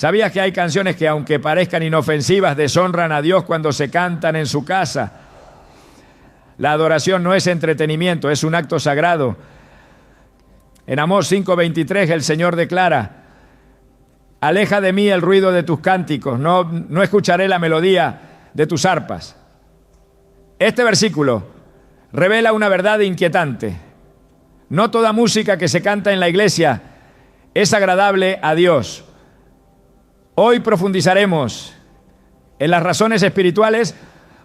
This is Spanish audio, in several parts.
¿Sabías que hay canciones que, aunque parezcan inofensivas, deshonran a Dios cuando se cantan en su casa? La adoración no es entretenimiento, es un acto sagrado. En Amós 5:23 el Señor declara: aleja de mí el ruido de tus cánticos, no escucharé la melodía de tus arpas. Este versículo revela una verdad inquietante. No toda música que se canta en la iglesia es agradable a Dios. Hoy profundizaremos en las razones espirituales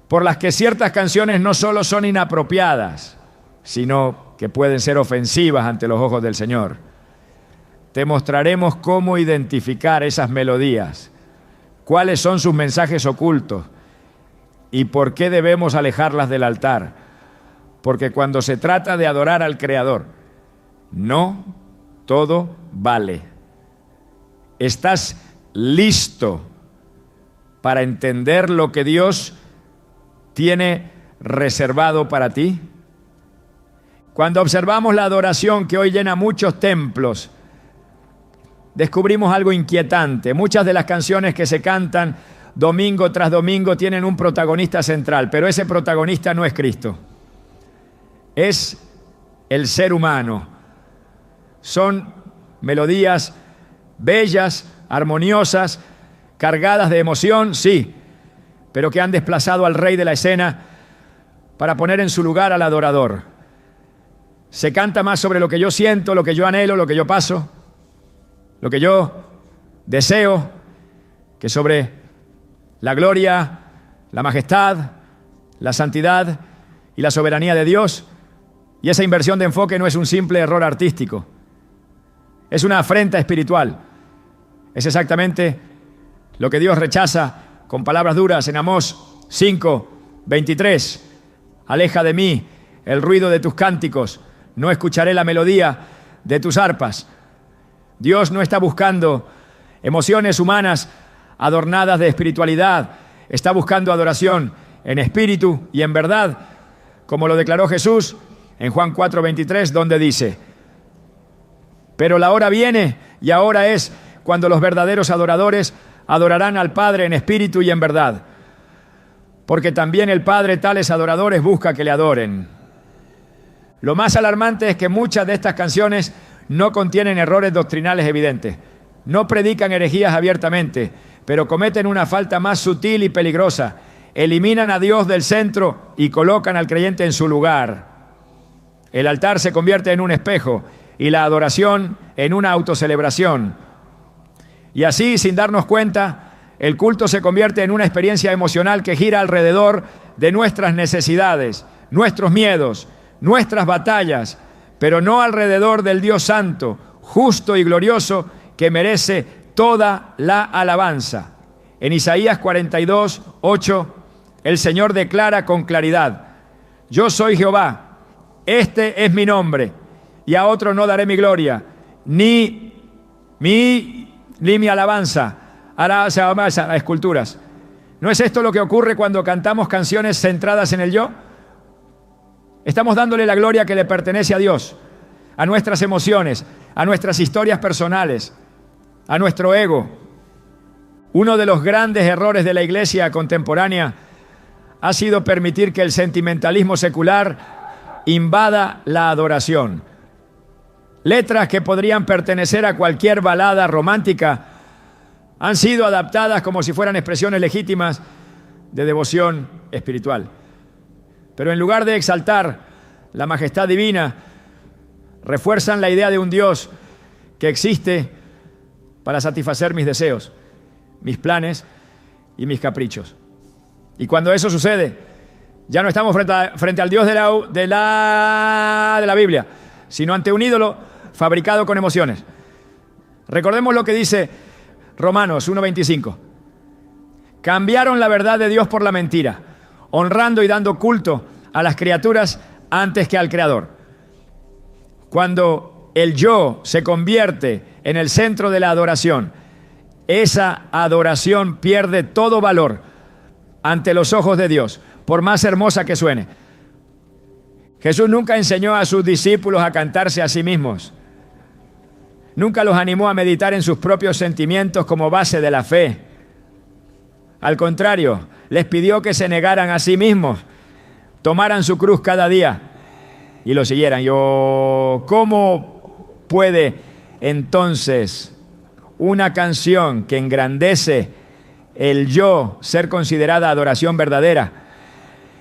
por las que ciertas canciones no solo son inapropiadas, sino que pueden ser ofensivas ante los ojos del Señor. Te mostraremos cómo identificar esas melodías, cuáles son sus mensajes ocultos y por qué debemos alejarlas del altar. Porque cuando se trata de adorar al Creador, no todo vale. ¿Estás listo para entender lo que Dios tiene reservado para ti? Cuando observamos la adoración que hoy llena muchos templos, descubrimos algo inquietante. Muchas de las canciones que se cantan domingo tras domingo tienen un protagonista central, pero ese protagonista no es Cristo. Es el ser humano. Son melodías bellas, armoniosas, cargadas de emoción, sí, pero que han desplazado al rey de la escena para poner en su lugar al adorador. Se canta más sobre lo que yo siento, lo que yo anhelo, lo que yo paso, lo que yo deseo, que sobre la gloria, la majestad, la santidad y la soberanía de Dios. Y esa inversión de enfoque no es un simple error artístico, es una afrenta espiritual. Es exactamente lo que Dios rechaza con palabras duras en Amós 5:23. Aleja de mí el ruido de tus cánticos, no escucharé la melodía de tus arpas. Dios no está buscando emociones humanas adornadas de espiritualidad, está buscando adoración en espíritu y en verdad, como lo declaró Jesús en Juan 4:23, donde dice: pero la hora viene y ahora es cuando los verdaderos adoradores adorarán al Padre en espíritu y en verdad, porque también el Padre tales adoradores busca que le adoren. Lo más alarmante es que muchas de estas canciones no contienen errores doctrinales evidentes, no predican herejías abiertamente, pero cometen una falta más sutil y peligrosa: eliminan a Dios del centro y colocan al creyente en su lugar. El altar se convierte en un espejo y la adoración en una autocelebración. Y así, sin darnos cuenta, el culto se convierte en una experiencia emocional que gira alrededor de nuestras necesidades, nuestros miedos, nuestras batallas, pero no alrededor del Dios santo, justo y glorioso, que merece toda la alabanza. En Isaías 42:8, el Señor declara con claridad: yo soy Jehová, este es mi nombre, y a otro no daré mi gloria, ni mi alabanza hará a esculturas. ¿No es esto lo que ocurre cuando cantamos canciones centradas en el yo? Estamos dándole la gloria que le pertenece a Dios, a nuestras emociones, a nuestras historias personales, a nuestro ego. Uno de los grandes errores de la iglesia contemporánea ha sido permitir que el sentimentalismo secular invada la adoración. Letras que podrían pertenecer a cualquier balada romántica han sido adaptadas como si fueran expresiones legítimas de devoción espiritual. Pero en lugar de exaltar la majestad divina, refuerzan la idea de un Dios que existe para satisfacer mis deseos, mis planes y mis caprichos. Y cuando eso sucede, ya no estamos frente al Dios de la Biblia, sino ante un ídolo fabricado con emociones. Recordemos lo que dice Romanos 1:25. Cambiaron la verdad de Dios por la mentira, honrando y dando culto a las criaturas antes que al Creador. Cuando el yo se convierte en el centro de la adoración, esa adoración pierde todo valor ante los ojos de Dios, por más hermosa que suene. Jesús nunca enseñó a sus discípulos a cantarse a sí mismos, Nunca los animó a meditar en sus propios sentimientos como base de la fe. Al contrario, les pidió que se negaran a sí mismos, tomaran su cruz cada día y lo siguieran. ¿Cómo puede entonces una canción que engrandece el yo ser considerada adoración verdadera?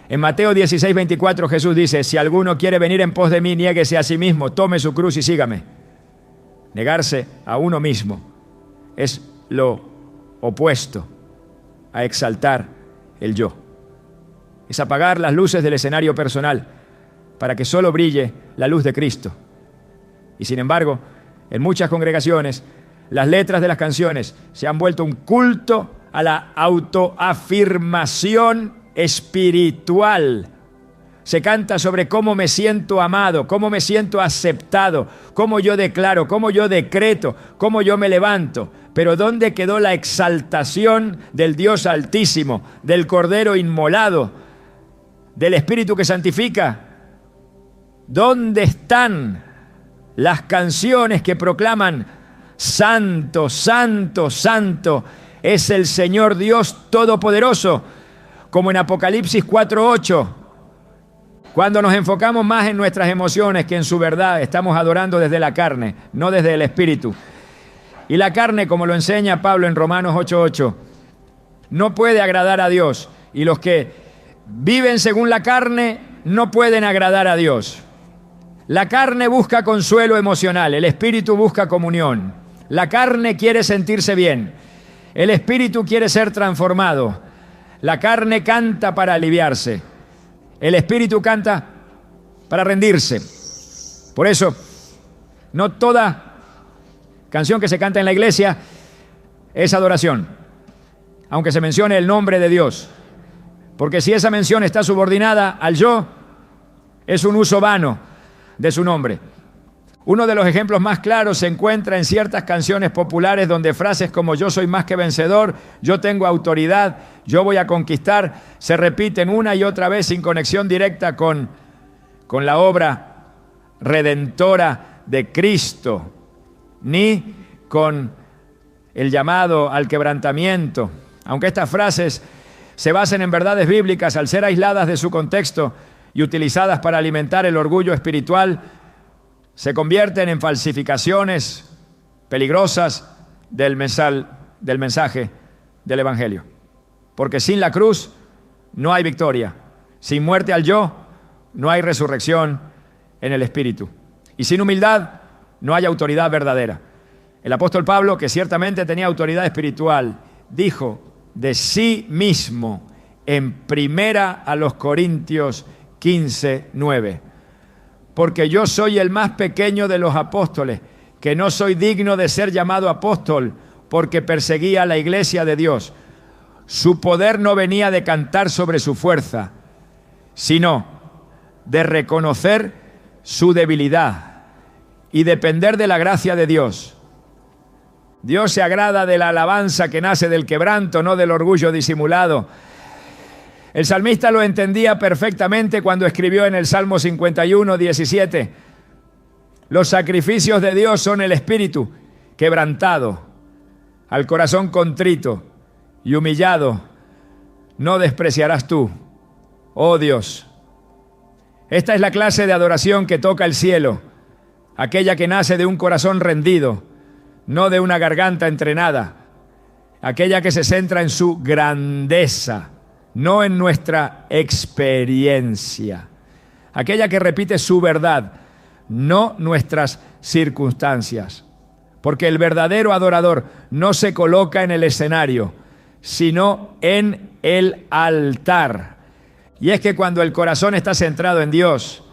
En Mateo 16:24 Jesús dice: si alguno quiere venir en pos de mí, niéguese a sí mismo, tome su cruz y sígame. Negarse a uno mismo es lo opuesto a exaltar el yo. Es apagar las luces del escenario personal para que solo brille la luz de Cristo. Y sin embargo, en muchas congregaciones, las letras de las canciones se han vuelto un culto a la autoafirmación espiritual. Se canta sobre cómo me siento amado, cómo me siento aceptado, cómo yo declaro, cómo yo decreto, cómo yo me levanto. Pero ¿dónde quedó la exaltación del Dios Altísimo, del Cordero inmolado, del Espíritu que santifica? ¿Dónde están las canciones que proclaman: Santo, Santo, Santo es el Señor Dios Todopoderoso? Como en Apocalipsis 4:8. Cuando nos enfocamos más en nuestras emociones que en su verdad, estamos adorando desde la carne, no desde el Espíritu. Y la carne, como lo enseña Pablo en Romanos 8:8, no puede agradar a Dios. Y los que viven según la carne no pueden agradar a Dios. La carne busca consuelo emocional, el Espíritu busca comunión. La carne quiere sentirse bien, el Espíritu quiere ser transformado. La carne canta para aliviarse, el Espíritu canta para rendirse. Por eso, no toda canción que se canta en la iglesia es adoración, aunque se mencione el nombre de Dios. Porque si esa mención está subordinada al yo, es un uso vano de su nombre. Uno de los ejemplos más claros se encuentra en ciertas canciones populares donde frases como yo soy más que vencedor, yo tengo autoridad, yo voy a conquistar, se repiten una y otra vez sin conexión directa con la obra redentora de Cristo, ni con el llamado al quebrantamiento. Aunque estas frases se basen en verdades bíblicas, al ser aisladas de su contexto y utilizadas para alimentar el orgullo espiritual, se convierten en falsificaciones peligrosas del mensaje del Evangelio. Porque sin la cruz no hay victoria. Sin muerte al yo, no hay resurrección en el Espíritu. Y sin humildad, no hay autoridad verdadera. El apóstol Pablo, que ciertamente tenía autoridad espiritual, dijo de sí mismo en 1 Corintios 15:9: porque yo soy el más pequeño de los apóstoles, que no soy digno de ser llamado apóstol, porque perseguía a la iglesia de Dios. Su poder no venía de cantar sobre su fuerza, sino de reconocer su debilidad y depender de la gracia de Dios. Dios se agrada de la alabanza que nace del quebranto, no del orgullo disimulado. El salmista lo entendía perfectamente cuando escribió en el Salmo 51:17: los sacrificios de Dios son el espíritu quebrantado, al corazón contrito y humillado no despreciarás tú, oh Dios. Esta es la clase de adoración que toca el cielo, aquella que nace de un corazón rendido, no de una garganta entrenada, aquella que se centra en su grandeza, no en nuestra experiencia, aquella que repite su verdad, no nuestras circunstancias. Porque el verdadero adorador no se coloca en el escenario, sino en el altar. Y es que cuando el corazón está centrado en Dios,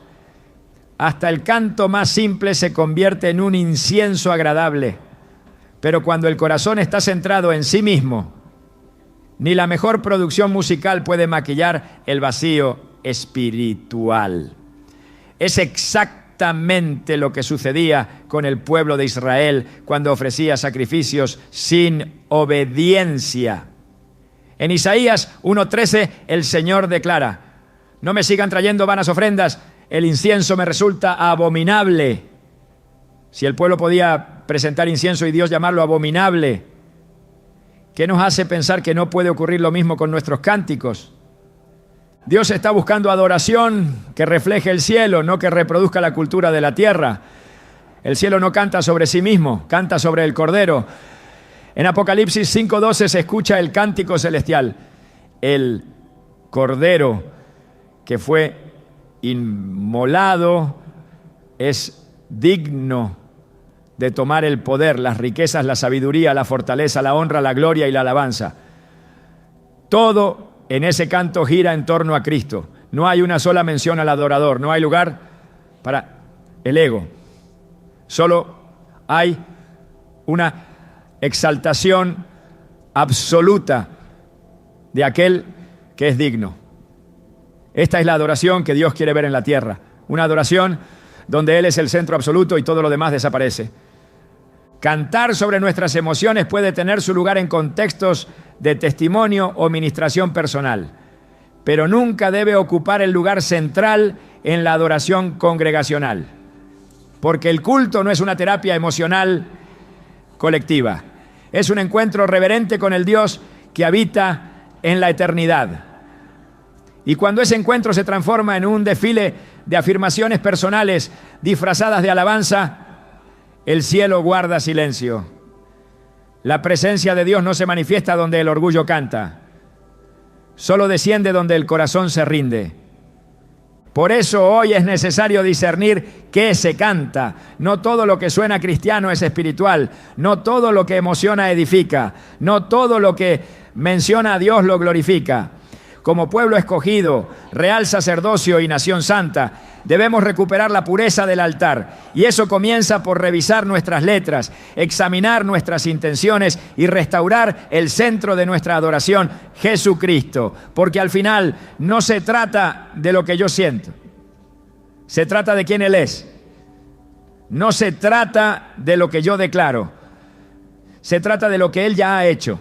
hasta el canto más simple se convierte en un incienso agradable. Pero cuando el corazón está centrado en sí mismo, ni la mejor producción musical puede maquillar el vacío espiritual. Es exactamente lo que sucedía con el pueblo de Israel cuando ofrecía sacrificios sin obediencia. En Isaías 1:13 el Señor declara: no me sigan trayendo vanas ofrendas, el incienso me resulta abominable. Si el pueblo podía presentar incienso y Dios llamarlo abominable, ¿qué nos hace pensar que no puede ocurrir lo mismo con nuestros cánticos? Dios está buscando adoración que refleje el cielo, no que reproduzca la cultura de la tierra. El cielo no canta sobre sí mismo, canta sobre el Cordero. En Apocalipsis 5:12 se escucha el cántico celestial. El Cordero que fue inmolado es digno de tomar el poder, las riquezas, la sabiduría, la fortaleza, la honra, la gloria y la alabanza. Todo en ese canto gira en torno a Cristo. No hay una sola mención al adorador, no hay lugar para el ego. Solo hay una exaltación absoluta de aquel que es digno. Esta es la adoración que Dios quiere ver en la tierra. Una adoración donde Él es el centro absoluto y todo lo demás desaparece. Cantar sobre nuestras emociones puede tener su lugar en contextos de testimonio o ministración personal, pero nunca debe ocupar el lugar central en la adoración congregacional, porque el culto no es una terapia emocional colectiva, es un encuentro reverente con el Dios que habita en la eternidad. Y cuando ese encuentro se transforma en un desfile de afirmaciones personales disfrazadas de alabanza, el cielo guarda silencio. La presencia de Dios no se manifiesta donde el orgullo canta, solo desciende donde el corazón se rinde. Por eso hoy es necesario discernir qué se canta. No todo lo que suena cristiano es espiritual, no todo lo que emociona edifica, no todo lo que menciona a Dios lo glorifica. Como pueblo escogido, real sacerdocio y nación santa, debemos recuperar la pureza del altar. Y eso comienza por revisar nuestras letras, examinar nuestras intenciones y restaurar el centro de nuestra adoración, Jesucristo. Porque al final no se trata de lo que yo siento, se trata de quién Él es. No se trata de lo que yo declaro, se trata de lo que Él ya ha hecho.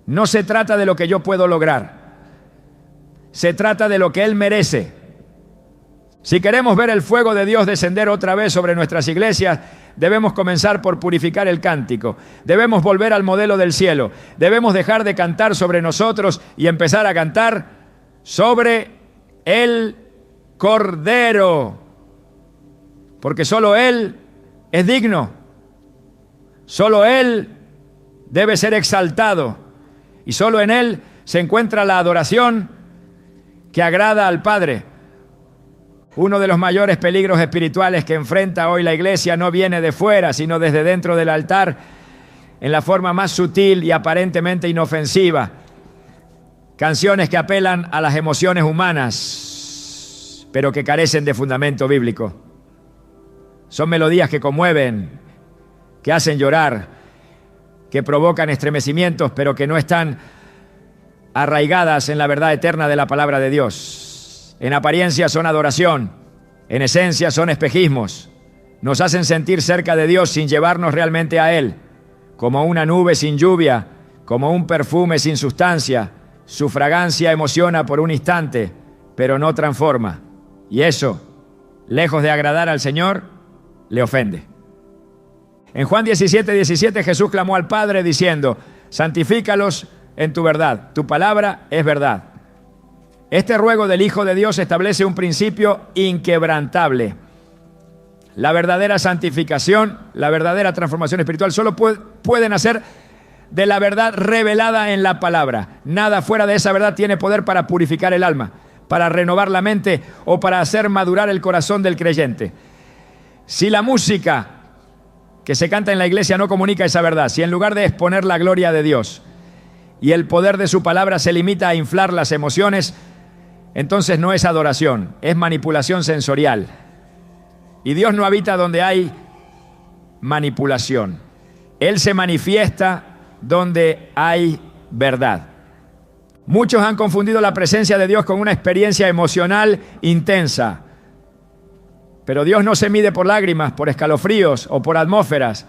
No se trata de lo que yo puedo lograr, se trata de lo que Él merece. Si queremos ver el fuego de Dios descender otra vez sobre nuestras iglesias, debemos comenzar por purificar el cántico. Debemos volver al modelo del cielo. Debemos dejar de cantar sobre nosotros y empezar a cantar sobre el Cordero. Porque solo Él es digno. Solo Él debe ser exaltado. Y solo en Él se encuentra la adoración que agrada al Padre. Uno de los mayores peligros espirituales que enfrenta hoy la iglesia no viene de fuera, sino desde dentro del altar, en la forma más sutil y aparentemente inofensiva. Canciones que apelan a las emociones humanas, pero que carecen de fundamento bíblico. Son melodías que conmueven, que hacen llorar, que provocan estremecimientos, pero que no están arraigadas en la verdad eterna de la palabra de Dios. En apariencia son adoración, en esencia son espejismos. Nos hacen sentir cerca de Dios sin llevarnos realmente a Él, como una nube sin lluvia, como un perfume sin sustancia. Su fragancia emociona por un instante, pero no transforma. Y eso, lejos de agradar al Señor, le ofende. En Juan 17:17 Jesús clamó al Padre diciendo: santifícalos en tu verdad, tu palabra es verdad. Este ruego del Hijo de Dios establece un principio inquebrantable. La verdadera santificación, la verdadera transformación espiritual solo puede nacer de la verdad revelada en la palabra. Nada fuera de esa verdad tiene poder para purificar el alma, para renovar la mente o para hacer madurar el corazón del creyente. Si la música que se canta en la iglesia no comunica esa verdad, si en lugar de exponer la gloria de Dios y el poder de su palabra se limita a inflar las emociones, entonces no es adoración, es manipulación sensorial. Y Dios no habita donde hay manipulación. Él se manifiesta donde hay verdad. Muchos han confundido la presencia de Dios con una experiencia emocional intensa. Pero Dios no se mide por lágrimas, por escalofríos o por atmósferas.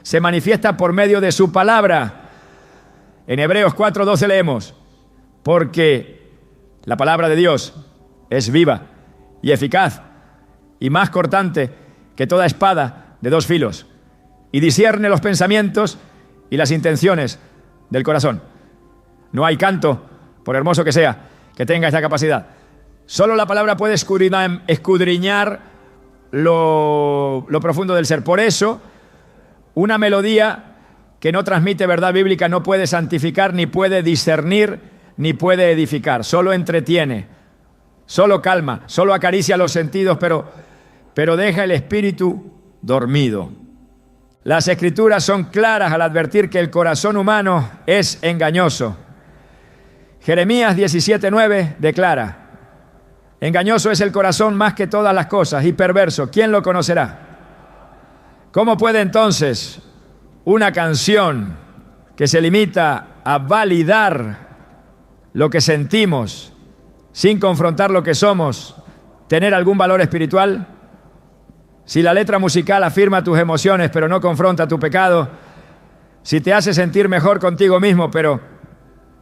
Se manifiesta por medio de su palabra. En Hebreos 4:12 leemos: porque la palabra de Dios es viva y eficaz y más cortante que toda espada de dos filos y discierne los pensamientos y las intenciones del corazón. No hay canto, por hermoso que sea, que tenga esta capacidad. Solo la palabra puede escudriñar lo profundo del ser. Por eso, una melodía que no transmite verdad bíblica no puede santificar, ni puede discernir, ni puede edificar. Solo entretiene, solo calma, solo acaricia los sentidos, pero deja el espíritu dormido. Las Escrituras son claras al advertir que el corazón humano es engañoso. Jeremías 17:9 declara: engañoso es el corazón más que todas las cosas y perverso. ¿Quién lo conocerá? ¿Cómo puede entonces una canción que se limita a validar lo que sentimos sin confrontar lo que somos tener algún valor espiritual? Si la letra musical afirma tus emociones pero no confronta tu pecado, si te hace sentir mejor contigo mismo pero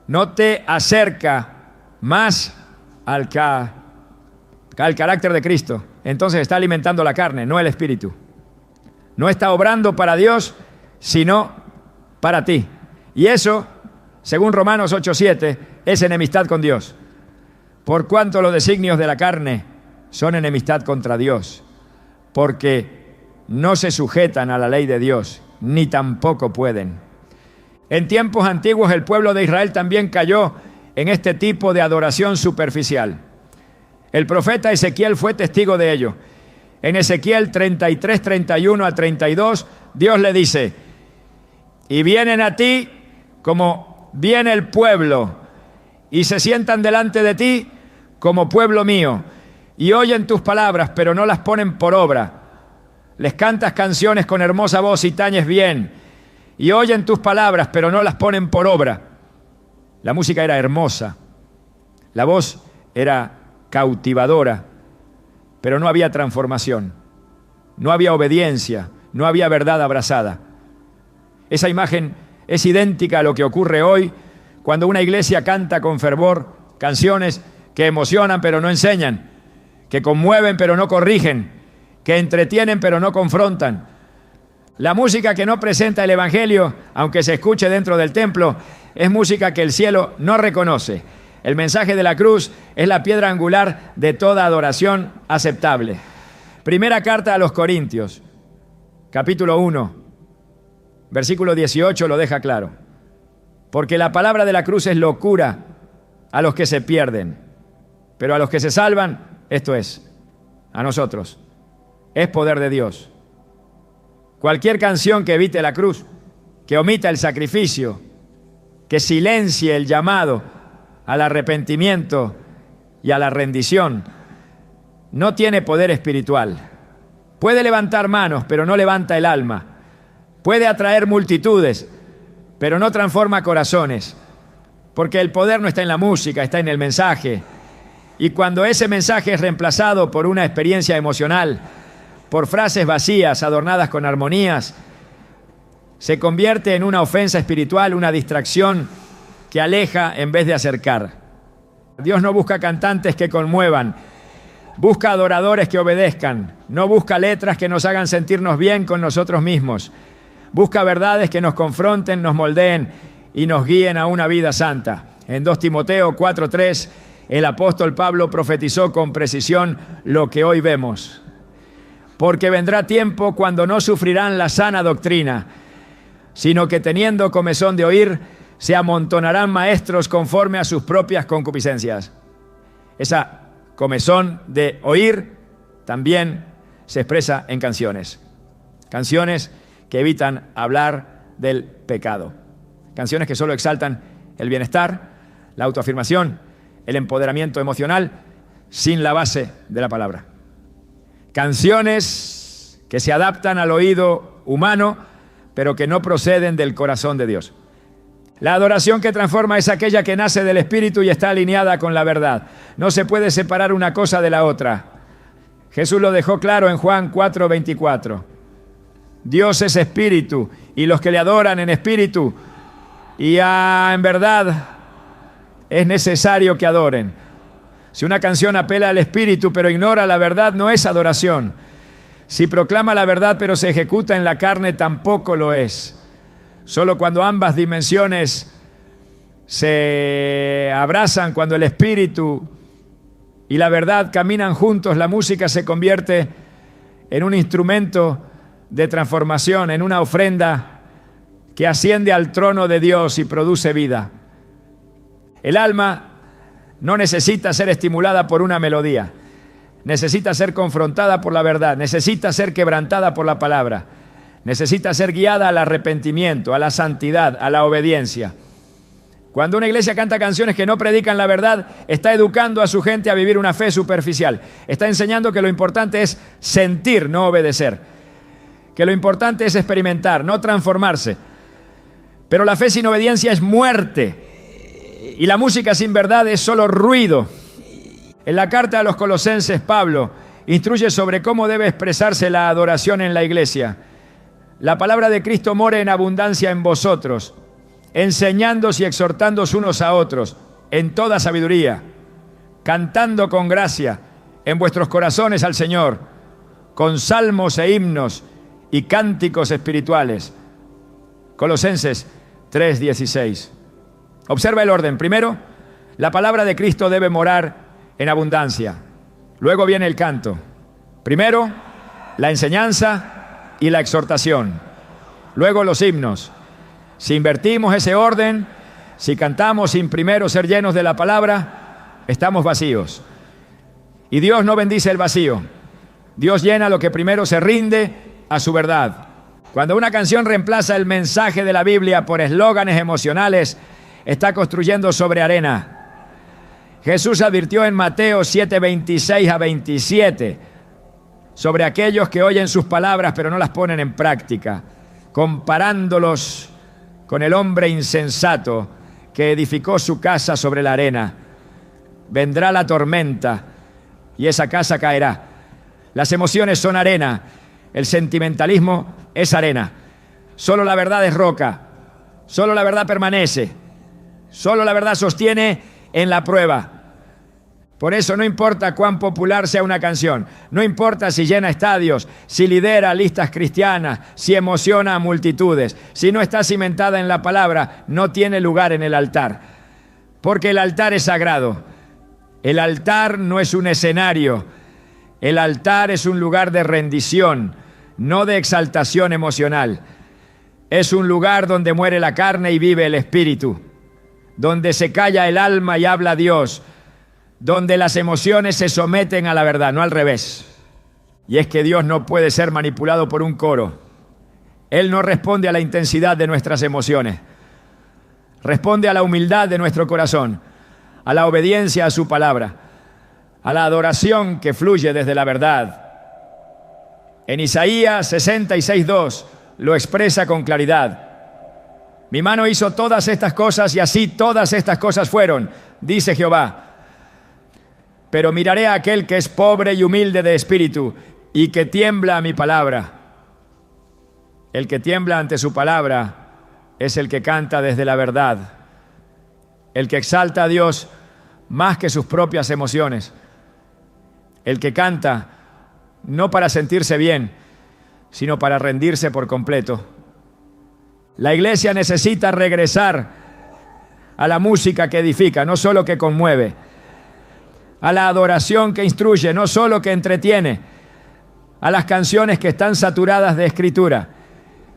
no te acerca más al carácter de Cristo, entonces está alimentando la carne, no el espíritu. No está obrando para Dios, sino para ti. Y eso, según Romanos 8:7, es enemistad con Dios. Por cuanto los designios de la carne son enemistad contra Dios, porque no se sujetan a la ley de Dios, ni tampoco pueden. En tiempos antiguos el pueblo de Israel también cayó en este tipo de adoración superficial. El profeta Ezequiel fue testigo de ello. En Ezequiel 33, 31 a 32, Dios le dice: y vienen a ti como viene el pueblo, y se sientan delante de ti como pueblo mío, y oyen tus palabras, pero no las ponen por obra. Les cantas canciones con hermosa voz y tañes bien, y oyen tus palabras, pero no las ponen por obra. La música era hermosa, la voz era cautivadora, pero no había transformación, no había obediencia, no había verdad abrazada. Esa imagen es idéntica a lo que ocurre hoy cuando una iglesia canta con fervor canciones que emocionan pero no enseñan, que conmueven pero no corrigen, que entretienen pero no confrontan. La música que no presenta el Evangelio, aunque se escuche dentro del templo, es música que el cielo no reconoce. El mensaje de la cruz es la piedra angular de toda adoración aceptable. Primera carta a los Corintios, capítulo 1, versículo 18 lo deja claro. Porque la palabra de la cruz es locura a los que se pierden, pero a los que se salvan, esto es, a nosotros, es poder de Dios. Cualquier canción que evite la cruz, que omita el sacrificio, que silencie el llamado al arrepentimiento y a la rendición, no tiene poder espiritual. Puede levantar manos, pero no levanta el alma. Puede atraer multitudes, pero no transforma corazones. Porque el poder no está en la música, está en el mensaje. Y cuando ese mensaje es reemplazado por una experiencia emocional, por frases vacías adornadas con armonías, se convierte en una ofensa espiritual, una distracción que aleja en vez de acercar. Dios no busca cantantes que conmuevan, busca adoradores que obedezcan, no busca letras que nos hagan sentirnos bien con nosotros mismos, busca verdades que nos confronten, nos moldeen y nos guíen a una vida santa. En 2 Timoteo 4:3, el apóstol Pablo profetizó con precisión lo que hoy vemos. Porque vendrá tiempo cuando no sufrirán la sana doctrina, sino que teniendo comezón de oír, se amontonarán maestros conforme a sus propias concupiscencias. Esa comezón de oír también se expresa en canciones. Canciones que evitan hablar del pecado. Canciones que solo exaltan el bienestar, la autoafirmación, el empoderamiento emocional, sin la base de la palabra. Canciones que se adaptan al oído humano, pero que no proceden del corazón de Dios. La adoración que transforma es aquella que nace del Espíritu y está alineada con la verdad. No se puede separar una cosa de la otra. Jesús lo dejó claro en Juan 4:24. Dios es espíritu y los que le adoran en espíritu y en verdad es necesario que adoren. Si una canción apela al espíritu pero ignora la verdad, no es adoración. Si proclama la verdad pero se ejecuta en la carne, tampoco lo es. Solo cuando ambas dimensiones se abrazan, cuando el espíritu y la verdad caminan juntos, la música se convierte en un instrumento de transformación, en una ofrenda que asciende al trono de Dios y produce vida. El alma no necesita ser estimulada por una melodía, necesita ser confrontada por la verdad, necesita ser quebrantada por la palabra, necesita ser guiada al arrepentimiento, a la santidad, a la obediencia. Cuando una iglesia canta canciones que no predican la verdad, está educando a su gente a vivir una fe superficial. Está enseñando que lo importante es sentir, no obedecer. Que lo importante es experimentar, no transformarse. Pero la fe sin obediencia es muerte. Y la música sin verdad es solo ruido. En la carta a los Colosenses, Pablo instruye sobre cómo debe expresarse la adoración en la iglesia. La palabra de Cristo more en abundancia en vosotros, enseñándoos y exhortándoos unos a otros en toda sabiduría, cantando con gracia en vuestros corazones al Señor, con salmos e himnos y cánticos espirituales. Colosenses 3:16. Observa el orden. Primero, la palabra de Cristo debe morar en abundancia. Luego viene el canto. Primero, la enseñanza y la exhortación. Luego los himnos. Si invertimos ese orden, si cantamos sin primero ser llenos de la palabra, estamos vacíos. Y Dios no bendice el vacío. Dios llena lo que primero se rinde a su verdad. Cuando una canción reemplaza el mensaje de la Biblia por eslóganes emocionales, está construyendo sobre arena. Jesús advirtió en Mateo 7:26-27 sobre aquellos que oyen sus palabras pero no las ponen en práctica, comparándolos con el hombre insensato que edificó su casa sobre la arena. Vendrá la tormenta y esa casa caerá. Las emociones son arena, el sentimentalismo es arena. Solo la verdad es roca, solo la verdad permanece, solo la verdad sostiene en la prueba. Por eso no importa cuán popular sea una canción, no importa si llena estadios, si lidera listas cristianas, si emociona a multitudes, si no está cimentada en la palabra, no tiene lugar en el altar. Porque el altar es sagrado. El altar no es un escenario. El altar es un lugar de rendición, no de exaltación emocional. Es un lugar donde muere la carne y vive el espíritu, donde se calla el alma y habla Dios, donde las emociones se someten a la verdad, no al revés. Y es que Dios no puede ser manipulado por un coro. Él no responde a la intensidad de nuestras emociones. Responde a la humildad de nuestro corazón, a la obediencia a su palabra, a la adoración que fluye desde la verdad. En Isaías 66:2 lo expresa con claridad. Mi mano hizo todas estas cosas y así todas estas cosas fueron, dice Jehová. Pero miraré a aquel que es pobre y humilde de espíritu y que tiembla a mi palabra. El que tiembla ante su palabra es el que canta desde la verdad, el que exalta a Dios más que sus propias emociones, el que canta no para sentirse bien, sino para rendirse por completo. La iglesia necesita regresar a la música que edifica, no solo que conmueve, a la adoración que instruye, no solo que entretiene, a las canciones que están saturadas de escritura,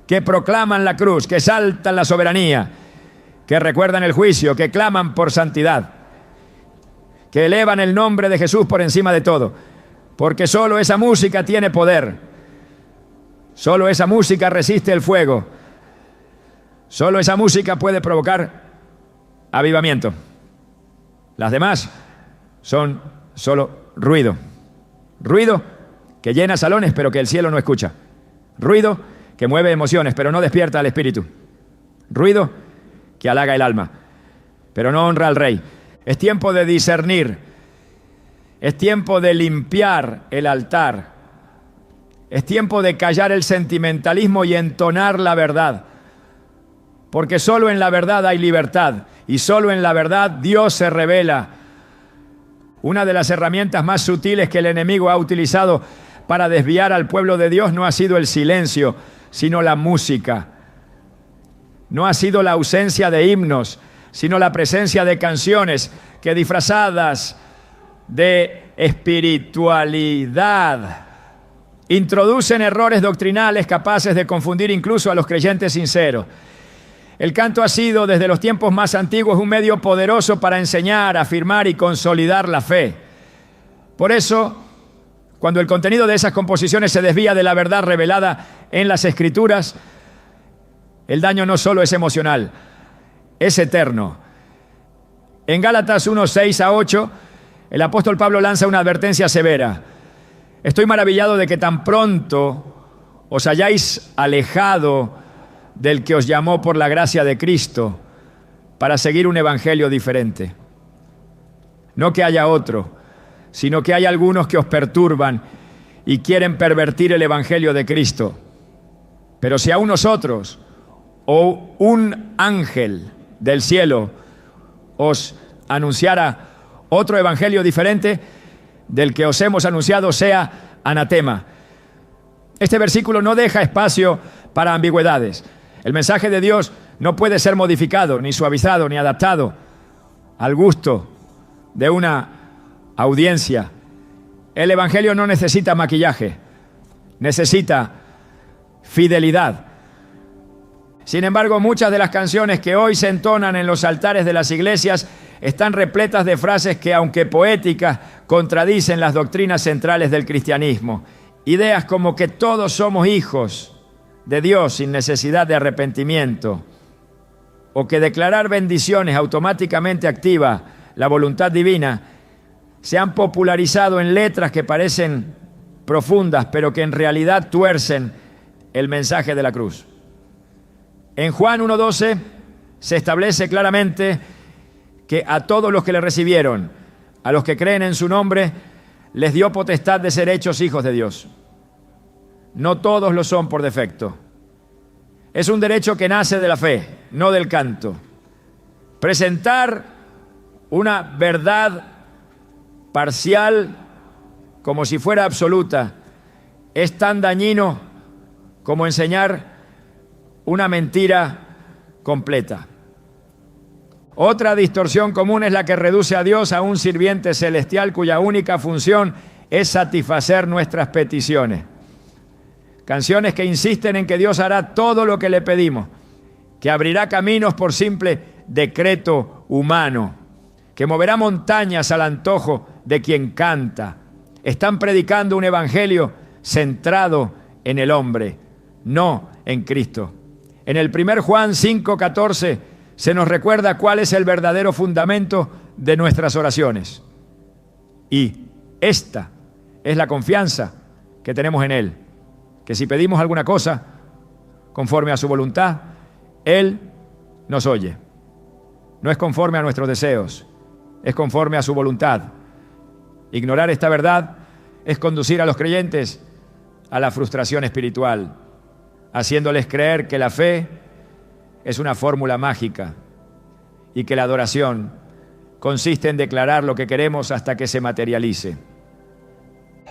que proclaman la cruz, que exaltan la soberanía, que recuerdan el juicio, que claman por santidad, que elevan el nombre de Jesús por encima de todo, porque solo esa música tiene poder, solo esa música resiste el fuego, solo esa música puede provocar avivamiento. Las demás son solo ruido. Ruido que llena salones, pero que el cielo no escucha. Ruido que mueve emociones, pero no despierta al espíritu. Ruido que halaga el alma, pero no honra al rey. Es tiempo de discernir. Es tiempo de limpiar el altar. Es tiempo de callar el sentimentalismo y entonar la verdad. Porque solo en la verdad hay libertad. Y solo en la verdad Dios se revela. Una de las herramientas más sutiles que el enemigo ha utilizado para desviar al pueblo de Dios no ha sido el silencio, sino la música. No ha sido la ausencia de himnos, sino la presencia de canciones que, disfrazadas de espiritualidad, introducen errores doctrinales capaces de confundir incluso a los creyentes sinceros. El canto ha sido desde los tiempos más antiguos un medio poderoso para enseñar, afirmar y consolidar la fe. Por eso, cuando el contenido de esas composiciones se desvía de la verdad revelada en las Escrituras, el daño no solo es emocional, es eterno. En Gálatas 1, 6-8, el apóstol Pablo lanza una advertencia severa. Estoy maravillado de que tan pronto os hayáis alejado del que os llamó por la gracia de Cristo para seguir un evangelio diferente. No que haya otro, sino que hay algunos que os perturban y quieren pervertir el evangelio de Cristo. Pero si aún nosotros o un ángel del cielo os anunciara otro evangelio diferente del que os hemos anunciado, sea anatema. Este versículo no deja espacio para ambigüedades. El mensaje de Dios no puede ser modificado, ni suavizado, ni adaptado al gusto de una audiencia. El evangelio no necesita maquillaje, necesita fidelidad. Sin embargo, muchas de las canciones que hoy se entonan en los altares de las iglesias están repletas de frases que, aunque poéticas, contradicen las doctrinas centrales del cristianismo. Ideas como que todos somos hijos de Dios sin necesidad de arrepentimiento, o que declarar bendiciones automáticamente activa la voluntad divina, se han popularizado en letras que parecen profundas, pero que en realidad tuercen el mensaje de la cruz. En Juan 1:12 se establece claramente que a todos los que le recibieron, a los que creen en su nombre, les dio potestad de ser hechos hijos de Dios. No todos lo son por defecto. Es un derecho que nace de la fe, no del canto. Presentar una verdad parcial como si fuera absoluta es tan dañino como enseñar una mentira completa. Otra distorsión común es la que reduce a Dios a un sirviente celestial cuya única función es satisfacer nuestras peticiones. Canciones que insisten en que Dios hará todo lo que le pedimos, que abrirá caminos por simple decreto humano, que moverá montañas al antojo de quien canta. Están predicando un evangelio centrado en el hombre, no en Cristo. En el 1 Juan 5:14 se nos recuerda cuál es el verdadero fundamento de nuestras oraciones. Y esta es la confianza que tenemos en Él, que si pedimos alguna cosa conforme a su voluntad, Él nos oye. No es conforme a nuestros deseos, es conforme a su voluntad. Ignorar esta verdad es conducir a los creyentes a la frustración espiritual, haciéndoles creer que la fe es una fórmula mágica y que la adoración consiste en declarar lo que queremos hasta que se materialice.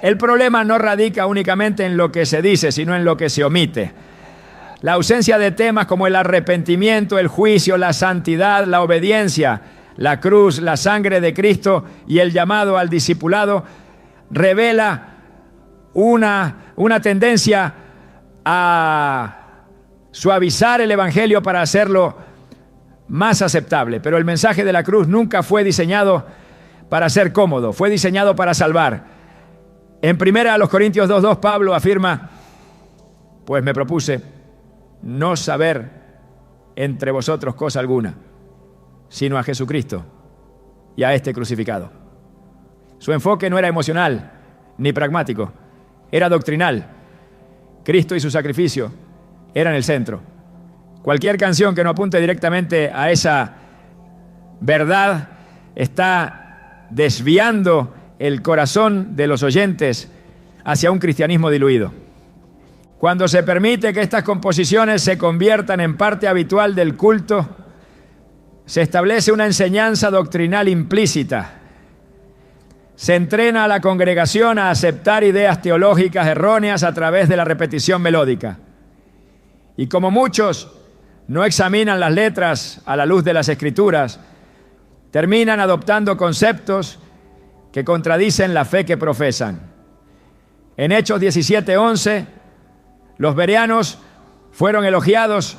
El problema no radica únicamente en lo que se dice, sino en lo que se omite. La ausencia de temas como el arrepentimiento, el juicio, la santidad, la obediencia, la cruz, la sangre de Cristo y el llamado al discipulado revela una tendencia a suavizar el evangelio para hacerlo más aceptable. Pero el mensaje de la cruz nunca fue diseñado para ser cómodo, fue diseñado para salvar. En 1 Corintios 2:2 Pablo afirma: pues me propuse no saber entre vosotros cosa alguna, sino a Jesucristo y a este crucificado. Su enfoque no era emocional ni pragmático, era doctrinal. Cristo y su sacrificio eran el centro. Cualquier canción que no apunte directamente a esa verdad está desviando el corazón de los oyentes hacia un cristianismo diluido. Cuando se permite que estas composiciones se conviertan en parte habitual del culto, se establece una enseñanza doctrinal implícita. Se entrena a la congregación a aceptar ideas teológicas erróneas a través de la repetición melódica. Y como muchos no examinan las letras a la luz de las Escrituras, terminan adoptando conceptos que contradicen la fe que profesan. En Hechos 17:11, los bereanos fueron elogiados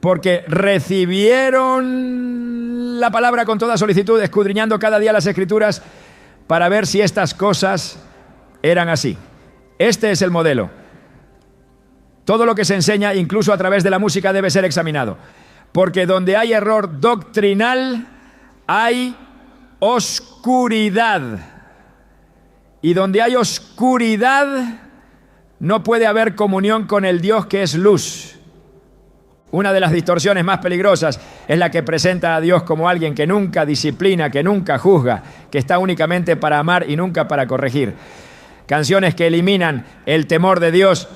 porque recibieron la palabra con toda solicitud, escudriñando cada día las Escrituras para ver si estas cosas eran así. Este es el modelo. Todo lo que se enseña, incluso a través de la música, debe ser examinado. Porque donde hay error doctrinal, hay oscuridad. Y donde hay oscuridad, no puede haber comunión con el Dios que es luz. Una de las distorsiones más peligrosas es la que presenta a Dios como alguien que nunca disciplina, que nunca juzga, que está únicamente para amar y nunca para corregir. Canciones que eliminan el temor de Dios,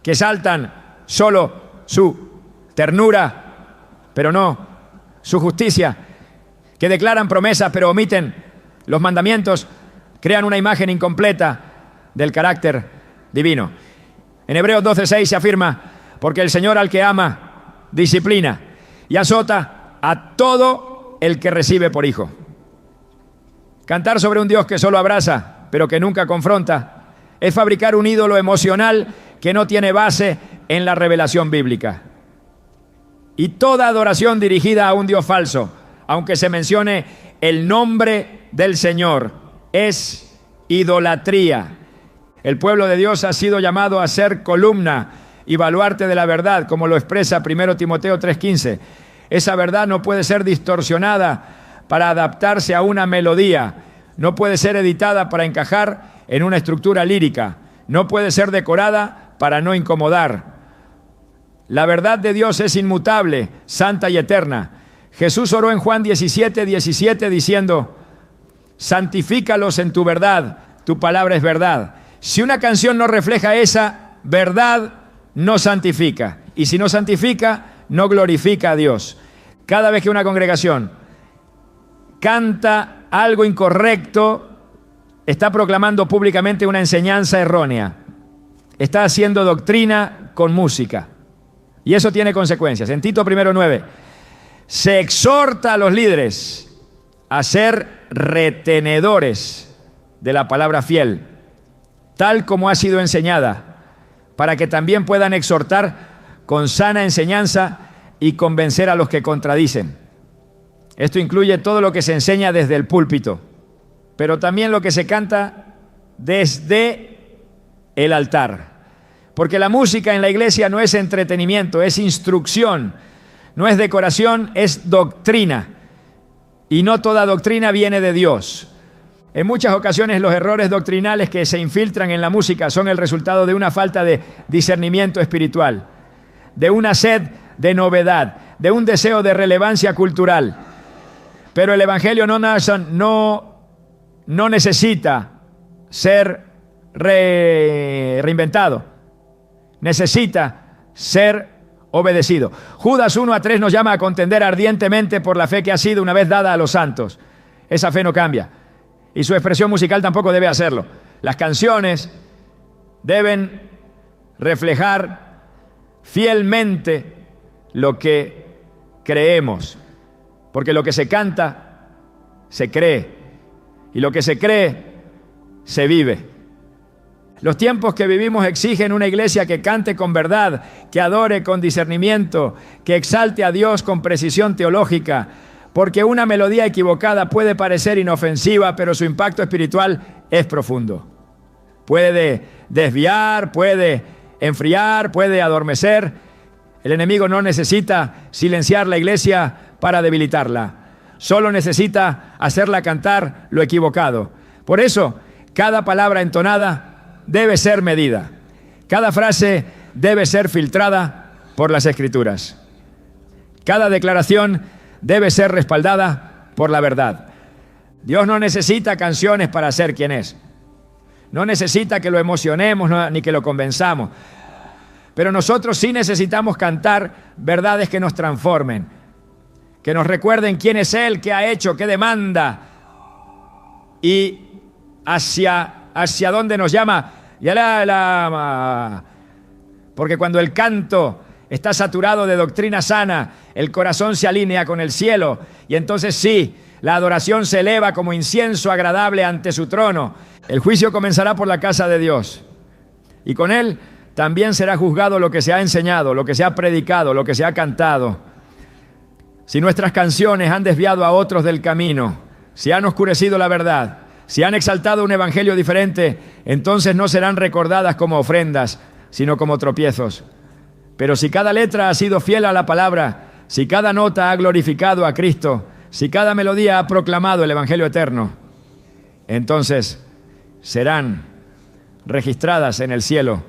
que saltan solo su ternura, pero no su justicia, que declaran promesas pero omiten los mandamientos, crean una imagen incompleta del carácter divino. En Hebreos 12:6 se afirma: porque el Señor al que ama disciplina y azota a todo el que recibe por hijo. Cantar sobre un Dios que solo abraza, pero que nunca confronta, es fabricar un ídolo emocional que no tiene base en la revelación bíblica. Y toda adoración dirigida a un Dios falso, aunque se mencione el nombre del Señor, es idolatría. El pueblo de Dios ha sido llamado a ser columna y baluarte de la verdad, como lo expresa 1 Timoteo 3:15. Esa verdad no puede ser distorsionada para adaptarse a una melodía, no puede ser editada para encajar en una estructura lírica, no puede ser decorada para no incomodar. La verdad de Dios es inmutable, santa y eterna. Jesús oró en Juan 17:17 diciendo: santifícalos en tu verdad, tu palabra es verdad. Si una canción no refleja esa verdad, no santifica. Y si no santifica, no glorifica a Dios. Cada vez que una congregación canta algo incorrecto, está proclamando públicamente una enseñanza errónea. Está haciendo doctrina con música. Y eso tiene consecuencias. En Tito 1:9 se exhorta a los líderes a ser retenedores de la palabra fiel, tal como ha sido enseñada, para que también puedan exhortar con sana enseñanza y convencer a los que contradicen. Esto incluye todo lo que se enseña desde el púlpito, pero también lo que se canta desde el altar. Porque la música en la iglesia no es entretenimiento, es instrucción, no es decoración, es doctrina. Y no toda doctrina viene de Dios. En muchas ocasiones los errores doctrinales que se infiltran en la música son el resultado de una falta de discernimiento espiritual, de una sed de novedad, de un deseo de relevancia cultural. Pero el Evangelio no necesita ser reinventado, necesita ser obedecido. Judas 1:3 nos llama a contender ardientemente por la fe que ha sido una vez dada a los santos. Esa fe no cambia. Y su expresión musical tampoco debe hacerlo. Las canciones deben reflejar fielmente lo que creemos. Porque lo que se canta, se cree. Y lo que se cree, se vive. Los tiempos que vivimos exigen una iglesia que cante con verdad, que adore con discernimiento, que exalte a Dios con precisión teológica. Porque una melodía equivocada puede parecer inofensiva, pero su impacto espiritual es profundo. Puede desviar, puede enfriar, puede adormecer. El enemigo no necesita silenciar la iglesia para debilitarla. Solo necesita hacerla cantar lo equivocado. Por eso, cada palabra entonada debe ser medida. Cada frase debe ser filtrada por las Escrituras. Cada declaración debe ser respaldada por la verdad. Dios no necesita canciones para ser quien es. No necesita que lo emocionemos ni que lo convenzamos. Pero nosotros sí necesitamos cantar verdades que nos transformen, que nos recuerden quién es Él, qué ha hecho, qué demanda y hacia dónde nos llama. Porque cuando el canto está saturado de doctrina sana, el corazón se alinea con el cielo y entonces sí, la adoración se eleva como incienso agradable ante su trono. El juicio comenzará por la casa de Dios y con él también será juzgado lo que se ha enseñado, lo que se ha predicado, lo que se ha cantado. Si nuestras canciones han desviado a otros del camino, si han oscurecido la verdad, si han exaltado un evangelio diferente, entonces no serán recordadas como ofrendas, sino como tropiezos. Pero si cada letra ha sido fiel a la palabra, si cada nota ha glorificado a Cristo, si cada melodía ha proclamado el evangelio eterno, entonces serán registradas en el cielo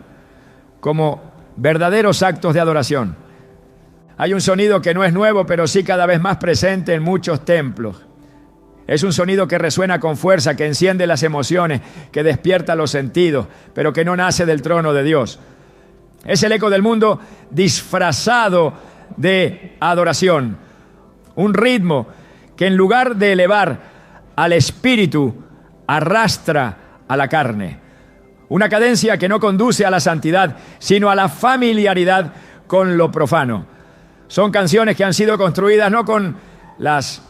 como verdaderos actos de adoración. Hay un sonido que no es nuevo, pero sí cada vez más presente en muchos templos. Es un sonido que resuena con fuerza, que enciende las emociones, que despierta los sentidos, pero que no nace del trono de Dios. Es el eco del mundo disfrazado de adoración. Un ritmo que en lugar de elevar al espíritu, arrastra a la carne. Una cadencia que no conduce a la santidad, sino a la familiaridad con lo profano. Son canciones que han sido construidas no con las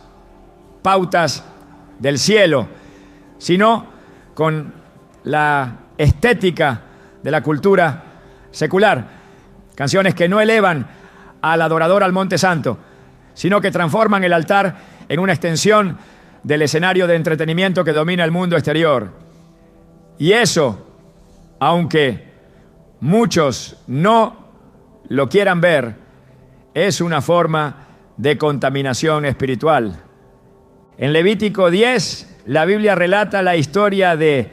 pautas del cielo, sino con la estética de la cultura secular. Canciones que no elevan al adorador al Monte Santo, sino que transforman el altar en una extensión del escenario de entretenimiento que domina el mundo exterior. Y eso, aunque muchos no lo quieran ver, es una forma de contaminación espiritual. En Levítico 10, la Biblia relata la historia de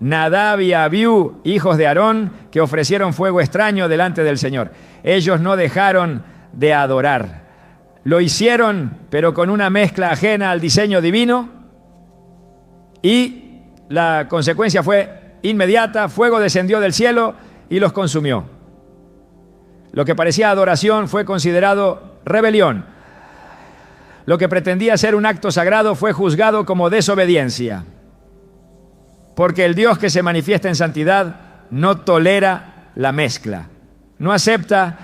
Nadab y Abiú, hijos de Aarón, que ofrecieron fuego extraño delante del Señor. Ellos no dejaron de adorar. Lo hicieron, pero con una mezcla ajena al diseño divino, y la consecuencia fue inmediata. Fuego descendió del cielo y los consumió. Lo que parecía adoración fue considerado rebelión. Lo que pretendía ser un acto sagrado fue juzgado como desobediencia. Porque el Dios que se manifiesta en santidad no tolera la mezcla. No acepta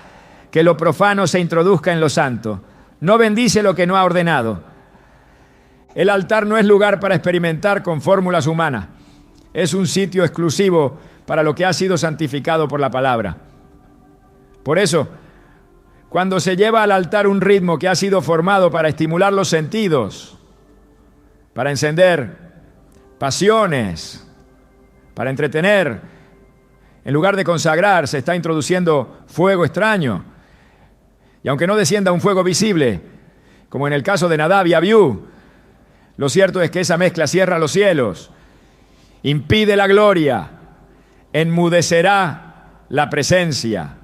que lo profano se introduzca en lo santo. No bendice lo que no ha ordenado. El altar no es lugar para experimentar con fórmulas humanas. Es un sitio exclusivo para lo que ha sido santificado por la palabra. Por eso, cuando se lleva al altar un ritmo que ha sido formado para estimular los sentidos, para encender pasiones, para entretener, en lugar de consagrar, se está introduciendo fuego extraño. Y aunque no descienda un fuego visible, como en el caso de Nadab y Abiú, lo cierto es que esa mezcla cierra los cielos, impide la gloria, enmudecerá la presencia.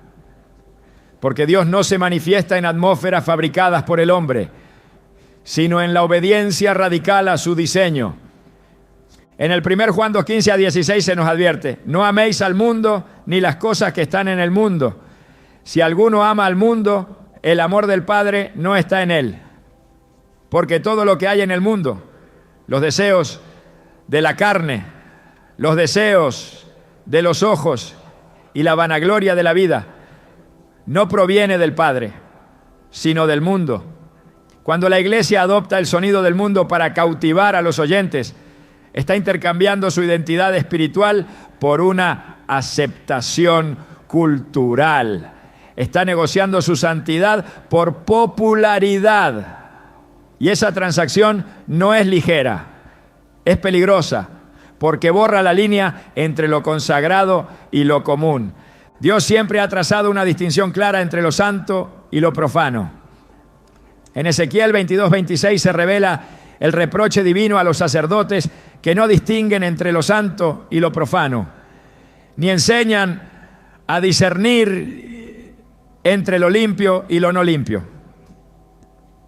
Porque Dios no se manifiesta en atmósferas fabricadas por el hombre, sino en la obediencia radical a su diseño. En el 1 Juan 2:15 a 16 se nos advierte: no améis al mundo ni las cosas que están en el mundo. Si alguno ama al mundo, el amor del Padre no está en él. Porque todo lo que hay en el mundo, los deseos de la carne, los deseos de los ojos y la vanagloria de la vida, no proviene del Padre, sino del mundo. Cuando la iglesia adopta el sonido del mundo para cautivar a los oyentes, está intercambiando su identidad espiritual por una aceptación cultural. Está negociando su santidad por popularidad. Y esa transacción no es ligera, es peligrosa, porque borra la línea entre lo consagrado y lo común. Dios siempre ha trazado una distinción clara entre lo santo y lo profano. En Ezequiel 22:26 se revela el reproche divino a los sacerdotes que no distinguen entre lo santo y lo profano, ni enseñan a discernir entre lo limpio y lo no limpio.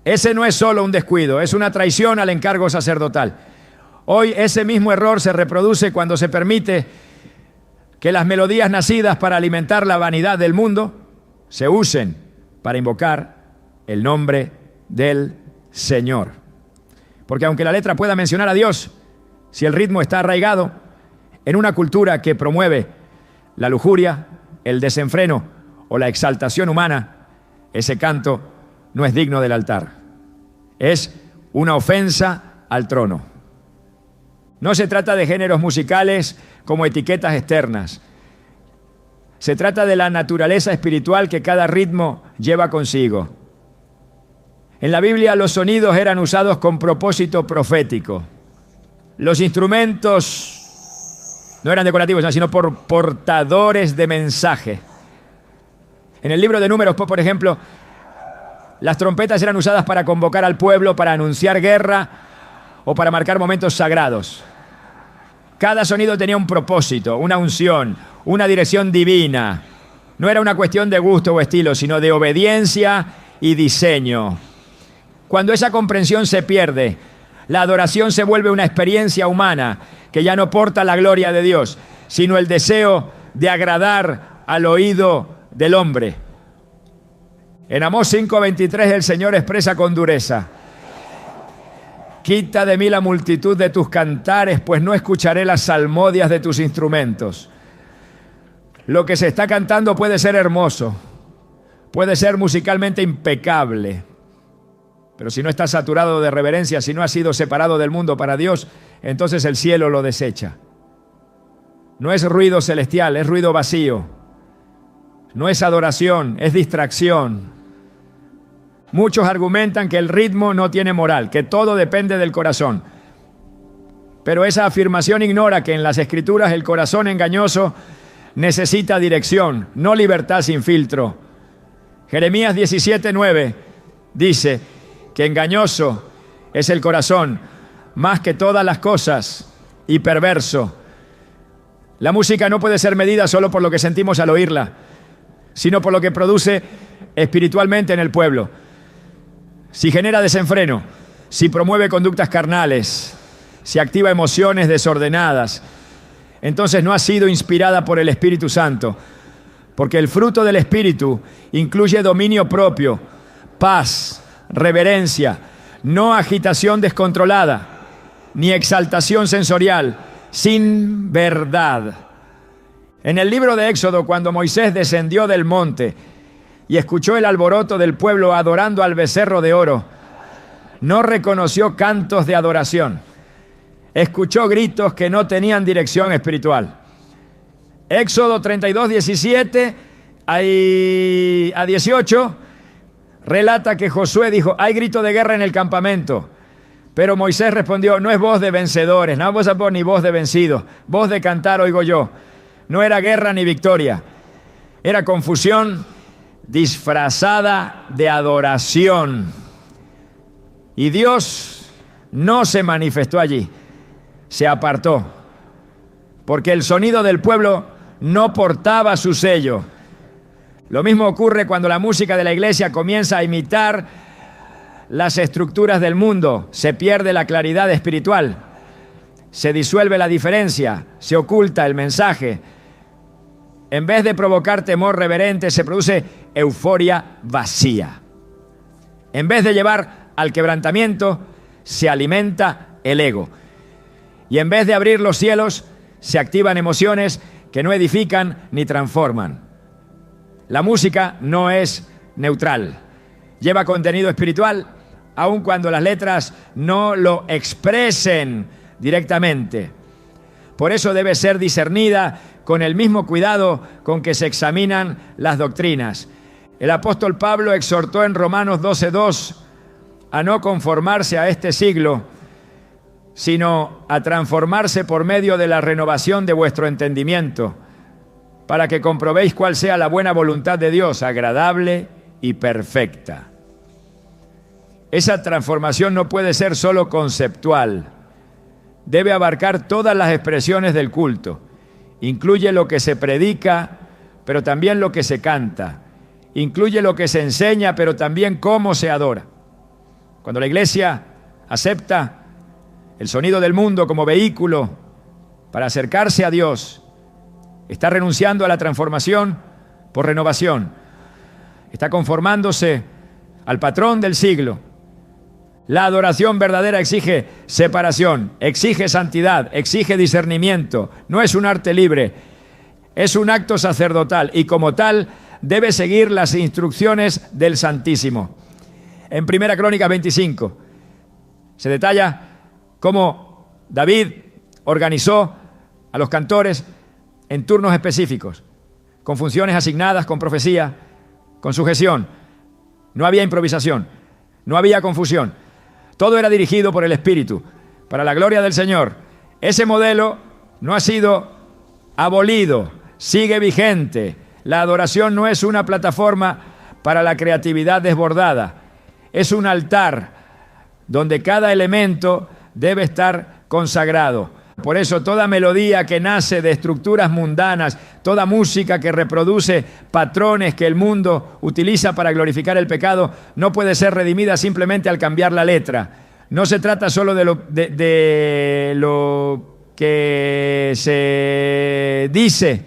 Ese no es solo un descuido, es una traición al encargo sacerdotal. Hoy ese mismo error se reproduce cuando se permite que las melodías nacidas para alimentar la vanidad del mundo se usen para invocar el nombre del Señor. Porque aunque la letra pueda mencionar a Dios, Si el ritmo está arraigado en una cultura que promueve la lujuria, el desenfreno o la exaltación humana, ese canto no es digno del altar. Es una ofensa al trono. No se trata de géneros musicales como etiquetas externas. Se trata de la naturaleza espiritual que cada ritmo lleva consigo. En la Biblia los sonidos eran usados con propósito profético. Los instrumentos no eran decorativos, sino portadores de mensaje. En el libro de Números, por ejemplo, las trompetas eran usadas para convocar al pueblo, para anunciar guerra o para marcar momentos sagrados. Cada sonido tenía un propósito, una unción, una dirección divina. No era una cuestión de gusto o estilo, sino de obediencia y diseño. Cuando esa comprensión se pierde, la adoración se vuelve una experiencia humana que ya no porta la gloria de Dios, sino el deseo de agradar al oído del hombre. En Amós 5:23 el Señor expresa con dureza: quita de mí la multitud de tus cantares, pues no escucharé las salmodias de tus instrumentos. Lo que se está cantando puede ser hermoso, puede ser musicalmente impecable, pero si no está saturado de reverencia, si no ha sido separado del mundo para Dios, entonces el cielo lo desecha. No es ruido celestial, es ruido vacío. No es adoración, es distracción. Muchos argumentan que el ritmo no tiene moral, que todo depende del corazón. Pero esa afirmación ignora que en las Escrituras el corazón engañoso necesita dirección, no libertad sin filtro. Jeremías 17:9 dice que engañoso es el corazón más que todas las cosas y perverso. La música no puede ser medida solo por lo que sentimos al oírla, sino por lo que produce espiritualmente en el pueblo. Si genera desenfreno, si promueve conductas carnales, si activa emociones desordenadas, entonces no ha sido inspirada por el Espíritu Santo, porque el fruto del Espíritu incluye dominio propio, paz, reverencia, no agitación descontrolada, ni exaltación sensorial, sin verdad. En el libro de Éxodo, cuando Moisés descendió del monte y escuchó el alboroto del pueblo adorando al becerro de oro, no reconoció cantos de adoración. Escuchó gritos que no tenían dirección espiritual. Éxodo 32, 17 a 18 relata que Josué dijo: hay grito de guerra en el campamento. Pero Moisés respondió: no es voz de vencedores, no es voz ni voz de vencidos, voz de cantar oigo yo. No era guerra ni victoria, era confusión disfrazada de adoración. Y Dios no se manifestó allí, se apartó, porque el sonido del pueblo no portaba su sello. Lo mismo ocurre cuando la música de la iglesia comienza a imitar las estructuras del mundo. Se pierde la claridad espiritual, se disuelve la diferencia, se oculta el mensaje. En vez de provocar temor reverente, se produce euforia vacía. En vez de llevar al quebrantamiento, se alimenta el ego. Y en vez de abrir los cielos, se activan emociones que no edifican ni transforman. La música no es neutral. Lleva contenido espiritual, aun cuando las letras no lo expresen directamente. Por eso debe ser discernida con el mismo cuidado con que se examinan las doctrinas. El apóstol Pablo exhortó en Romanos 12:2 a no conformarse a este siglo, sino a transformarse por medio de la renovación de vuestro entendimiento, para que comprobéis cuál sea la buena voluntad de Dios, agradable y perfecta. Esa transformación no puede ser solo conceptual. Debe abarcar todas las expresiones del culto. Incluye lo que se predica, pero también lo que se canta. Incluye lo que se enseña, pero también cómo se adora. Cuando la iglesia acepta el sonido del mundo como vehículo para acercarse a Dios, está renunciando a la transformación por renovación. Está conformándose al patrón del siglo. La adoración verdadera exige separación, exige santidad, exige discernimiento. No es un arte libre, es un acto sacerdotal y como tal debe seguir las instrucciones del Santísimo. En 1 Crónicas 25 se detalla cómo David organizó a los cantores en turnos específicos, con funciones asignadas, con profecía, con sujeción. No había improvisación, no había confusión. Todo era dirigido por el Espíritu, para la gloria del Señor. Ese modelo no ha sido abolido, sigue vigente. La adoración no es una plataforma para la creatividad desbordada, es un altar donde cada elemento debe estar consagrado. Por eso toda melodía que nace de estructuras mundanas, toda música que reproduce patrones que el mundo utiliza para glorificar el pecado, no puede ser redimida simplemente al cambiar la letra. No se trata solo de lo que se dice,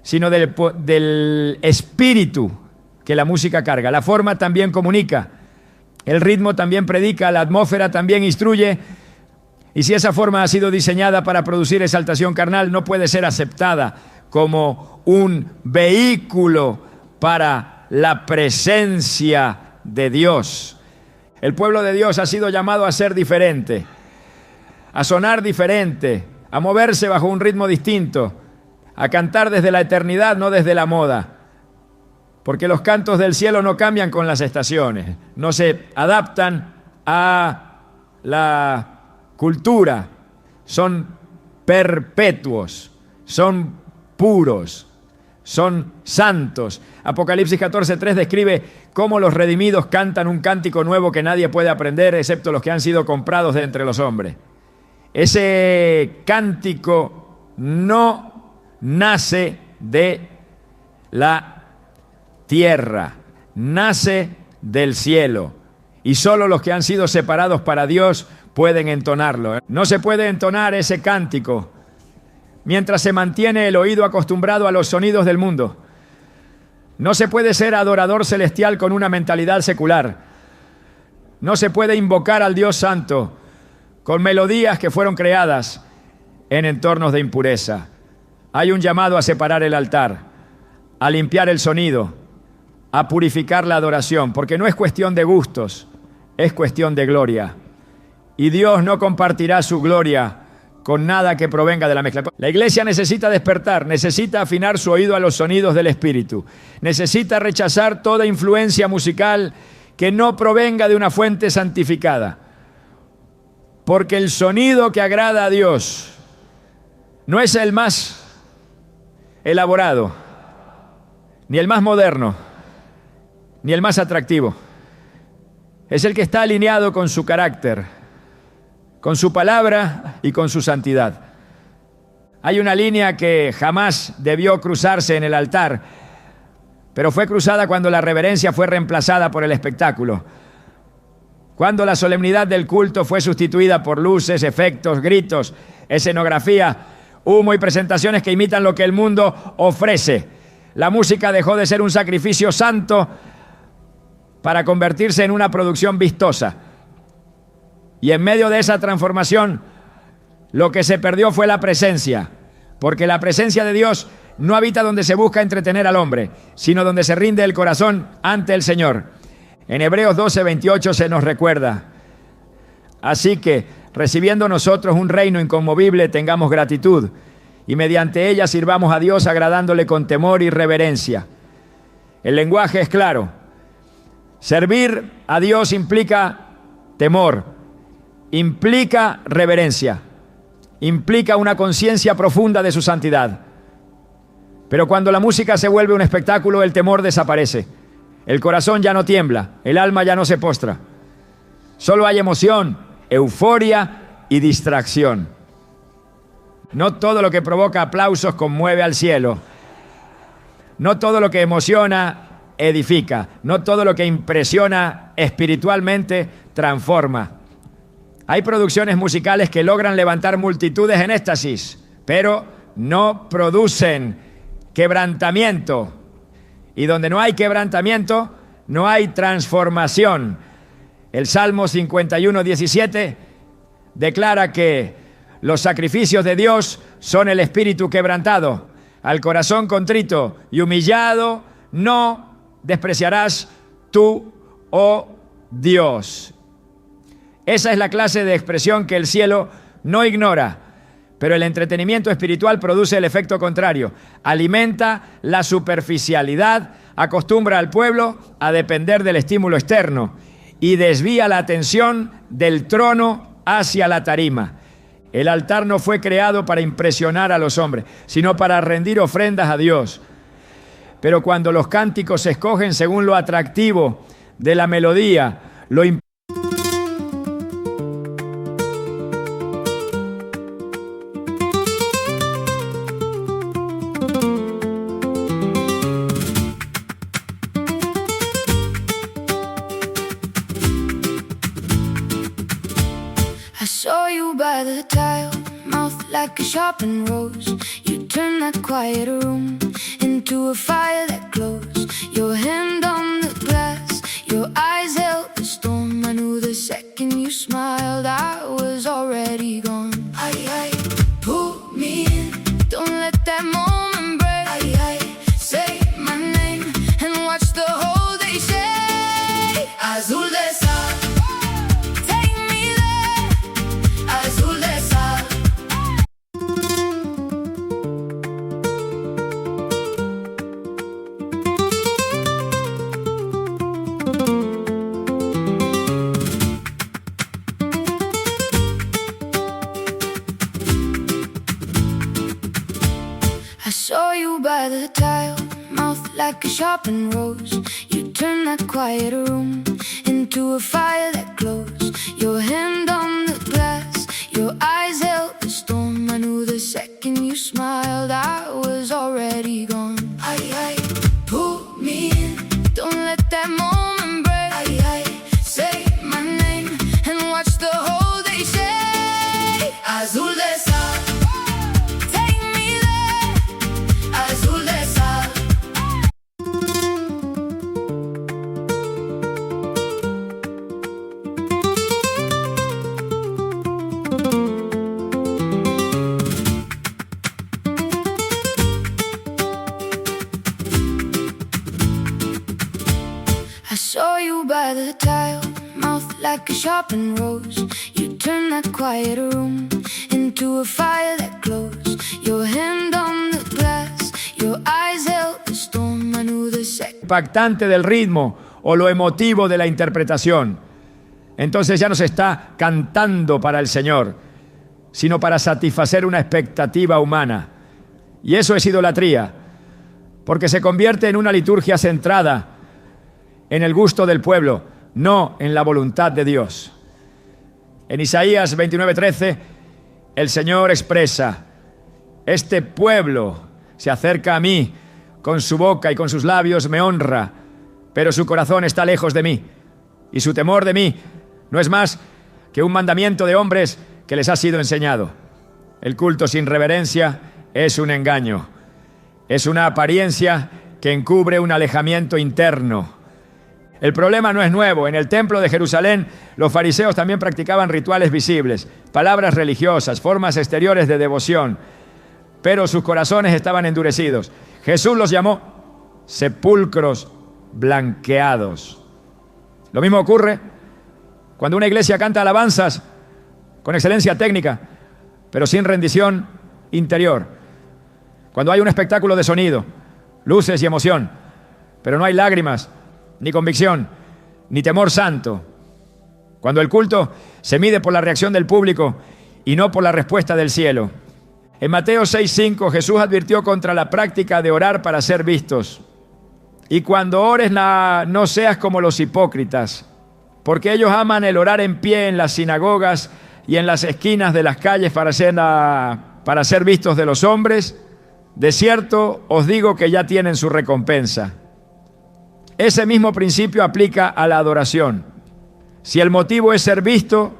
sino del espíritu que la música carga. La forma también comunica, el ritmo también predica, la atmósfera también instruye. Y si esa forma ha sido diseñada para producir exaltación carnal, no puede ser aceptada como un vehículo para la presencia de Dios. El pueblo de Dios ha sido llamado a ser diferente, a sonar diferente, a moverse bajo un ritmo distinto, a cantar desde la eternidad, no desde la moda. Porque los cantos del cielo no cambian con las estaciones, no se adaptan a la cultura, son perpetuos, son puros, son santos. Apocalipsis 14:3 describe cómo los redimidos cantan un cántico nuevo que nadie puede aprender excepto los que han sido comprados de entre los hombres. Ese cántico no nace de la tierra, nace del cielo. Y solo los que han sido separados para Dios pueden entonarlo. No se puede entonar ese cántico mientras se mantiene el oído acostumbrado a los sonidos del mundo. No se puede ser adorador celestial con una mentalidad secular. No se puede invocar al Dios Santo con melodías que fueron creadas en entornos de impureza. Hay un llamado a separar el altar, a limpiar el sonido, a purificar la adoración, porque no es cuestión de gustos, es cuestión de gloria. Y Dios no compartirá su gloria con nada que provenga de la mezcla. La iglesia necesita despertar, necesita afinar su oído a los sonidos del Espíritu, necesita rechazar toda influencia musical que no provenga de una fuente santificada. Porque el sonido que agrada a Dios no es el más elaborado, ni el más moderno, ni el más atractivo. Es el que está alineado con su carácter, con su palabra y con su santidad. Hay una línea que jamás debió cruzarse en el altar, pero fue cruzada cuando la reverencia fue reemplazada por el espectáculo. Cuando la solemnidad del culto fue sustituida por luces, efectos, gritos, escenografía, humo y presentaciones que imitan lo que el mundo ofrece. La música dejó de ser un sacrificio santo para convertirse en una producción vistosa. Y en medio de esa transformación, lo que se perdió fue la presencia, porque la presencia de Dios no habita donde se busca entretener al hombre, sino donde se rinde el corazón ante el Señor. En Hebreos 12:28 se nos recuerda: así que, recibiendo nosotros un reino inconmovible, tengamos gratitud, y mediante ella sirvamos a Dios agradándole con temor y reverencia. El lenguaje es claro. Servir a Dios implica temor, implica reverencia, implica una conciencia profunda de su santidad. Pero cuando la música se vuelve un espectáculo, el temor desaparece. El corazón ya no tiembla, el alma ya no se postra. Solo hay emoción, euforia y distracción. No todo lo que provoca aplausos conmueve al cielo. No todo lo que emociona edifica. No todo lo que impresiona espiritualmente transforma. Hay producciones musicales que logran levantar multitudes en éxtasis, pero no producen quebrantamiento. Y donde no hay quebrantamiento, no hay transformación. El Salmo 51:17 declara que los sacrificios de Dios son el espíritu quebrantado, al corazón contrito y humillado no despreciarás tú, oh Dios. Esa es la clase de expresión que el cielo no ignora, pero el entretenimiento espiritual produce el efecto contrario. Alimenta la superficialidad, acostumbra al pueblo a depender del estímulo externo y desvía la atención del trono hacia la tarima. El altar no fue creado para impresionar a los hombres, sino para rendir ofrendas a Dios. Pero cuando los cánticos se escogen según lo atractivo de la melodía, lo I saw you by the tile, mouth like a sharpened rose. You turned that quiet room into a fire that glows. Your hand on the glass, your eyes held the storm. I knew the second you smiled, I was already gone. Ay, pull me in, don't let that moment break. Ay, say my name and watch the whole day shake. Azul de sal. I saw you by the tile, mouth like a sharpened rose. You turned that quiet room into a fire that glows. Your hand on the glass, your eyes held the storm. I knew the second you smiled, I was already gone. Ay, pull me in, don't let that moment break. Ay, say my name and watch the whole day shake. Azul de sal. I saw you by the tile, mouth like a sharpened rose. You turned that quiet room into a fire that glows. Your hand on the glass, your eyes held the storm. I knew the second. Impactante del ritmo o lo emotivo de la interpretación. Entonces ya no se está cantando para el Señor, sino para satisfacer una expectativa humana. Y eso es idolatría, porque se convierte en una liturgia centrada en el gusto del pueblo, no en la voluntad de Dios. En Isaías 29:13, el Señor expresa: este pueblo se acerca a mí, con su boca y con sus labios me honra, pero su corazón está lejos de mí, y su temor de mí no es más que un mandamiento de hombres que les ha sido enseñado. El culto sin reverencia es un engaño, es una apariencia que encubre un alejamiento interno. El problema no es nuevo. En el templo de Jerusalén, los fariseos también practicaban rituales visibles, palabras religiosas, formas exteriores de devoción, pero sus corazones estaban endurecidos. Jesús los llamó sepulcros blanqueados. Lo mismo ocurre cuando una iglesia canta alabanzas con excelencia técnica, pero sin rendición interior. Cuando hay un espectáculo de sonido, luces y emoción, pero no hay lágrimas, ni convicción, ni temor santo. Cuando el culto se mide por la reacción del público y no por la respuesta del cielo. En Mateo 6:5 Jesús advirtió contra la práctica de orar para ser vistos. Y cuando ores no seas como los hipócritas, porque ellos aman el orar en pie en las sinagogas y en las esquinas de las calles para ser vistos de los hombres. De cierto os digo que ya tienen su recompensa. Ese mismo principio aplica a la adoración. Si el motivo es ser visto,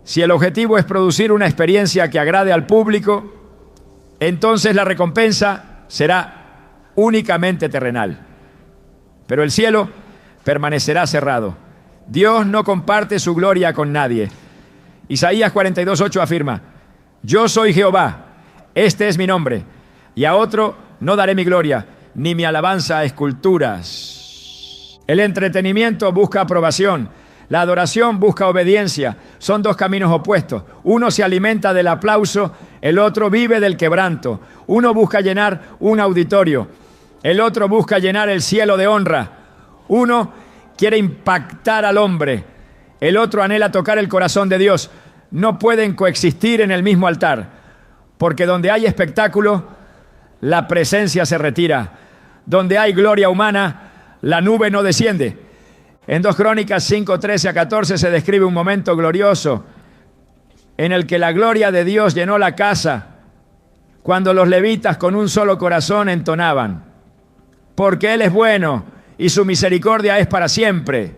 si el objetivo es producir una experiencia que agrade al público, entonces la recompensa será únicamente terrenal. Pero el cielo permanecerá cerrado. Dios no comparte su gloria con nadie. Isaías 42:8 afirma: yo soy Jehová, este es mi nombre, y a otro no daré mi gloria, ni mi alabanza a esculturas. El entretenimiento busca aprobación, la adoración busca obediencia. Son dos caminos opuestos. Uno se alimenta del aplauso, el otro vive del quebranto. Uno busca llenar un auditorio, el otro busca llenar el cielo de honra. Uno quiere impactar al hombre, el otro anhela tocar el corazón de Dios. No pueden coexistir en el mismo altar, porque donde hay espectáculo, la presencia se retira. Donde hay gloria humana, la nube no desciende. En 2 Crónicas 5:13-14 se describe un momento glorioso en el que la gloria de Dios llenó la casa, cuando los levitas con un solo corazón entonaban: porque Él es bueno y su misericordia es para siempre.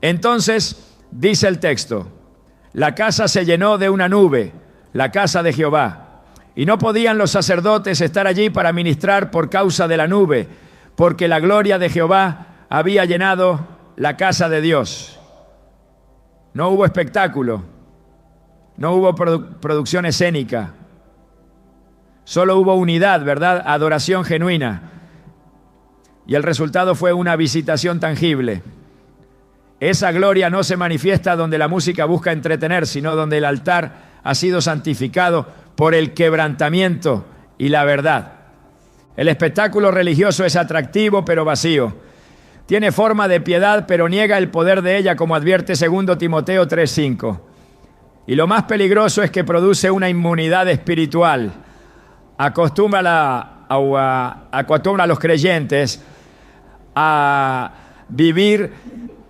Entonces, dice el texto, la casa se llenó de una nube, la casa de Jehová, y no podían los sacerdotes estar allí para ministrar por causa de la nube, porque la gloria de Jehová había llenado la casa de Dios. No hubo espectáculo, no hubo producción escénica, solo hubo unidad, ¿verdad? Adoración genuina. Y el resultado fue una visitación tangible. Esa gloria no se manifiesta donde la música busca entretener, sino donde el altar ha sido santificado por el quebrantamiento y la verdad. El espectáculo religioso es atractivo pero vacío. Tiene forma de piedad pero niega el poder de ella, como advierte 2 Timoteo 3:5. Y lo más peligroso es que produce una inmunidad espiritual. Acostumbra a los creyentes a vivir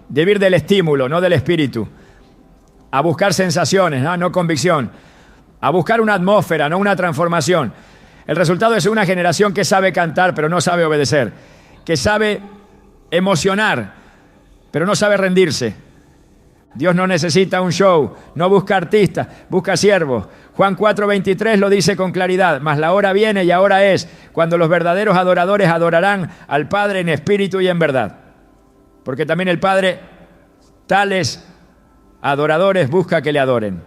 del estímulo, no del espíritu, a buscar sensaciones, no convicción, a buscar una atmósfera, no una transformación. El resultado es una generación que sabe cantar pero no sabe obedecer, que sabe emocionar pero no sabe rendirse. Dios no necesita un show, no busca artistas, busca siervos. Juan 4:23 lo dice con claridad: mas la hora viene y ahora es, cuando los verdaderos adoradores adorarán al Padre en espíritu y en verdad. Porque también el Padre tales adoradores busca que le adoren.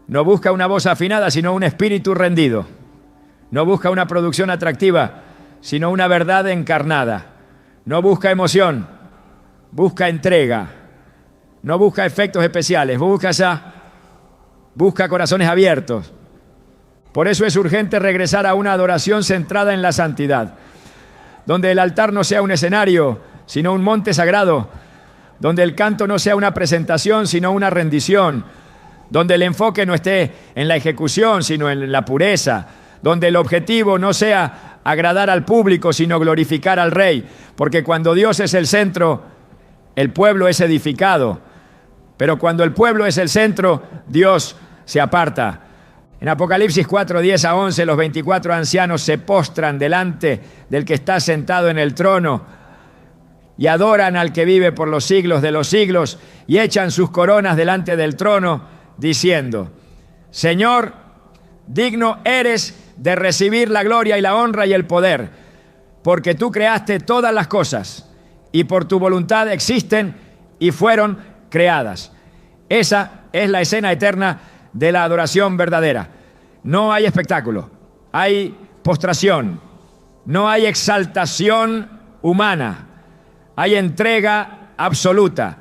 No busca una voz afinada, sino un espíritu rendido. No busca una producción atractiva, sino una verdad encarnada. No busca emoción, busca entrega. No busca efectos especiales, busca corazones abiertos. Por eso es urgente regresar a una adoración centrada en la santidad, donde el altar no sea un escenario, sino un monte sagrado, donde el canto no sea una presentación, sino una rendición, donde el enfoque no esté en la ejecución, sino en la pureza, donde el objetivo no sea agradar al público, sino glorificar al Rey, porque cuando Dios es el centro, el pueblo es edificado. Pero cuando el pueblo es el centro, Dios se aparta. En Apocalipsis 4:10-11, los 24 ancianos se postran delante del que está sentado en el trono y adoran al que vive por los siglos de los siglos y echan sus coronas delante del trono, diciendo: Señor, digno eres de recibir la gloria y la honra y el poder, porque tú creaste todas las cosas y por tu voluntad existen y fueron creadas. Esa es la escena eterna de la adoración verdadera. No hay espectáculo, hay postración, no hay exaltación humana, hay entrega absoluta,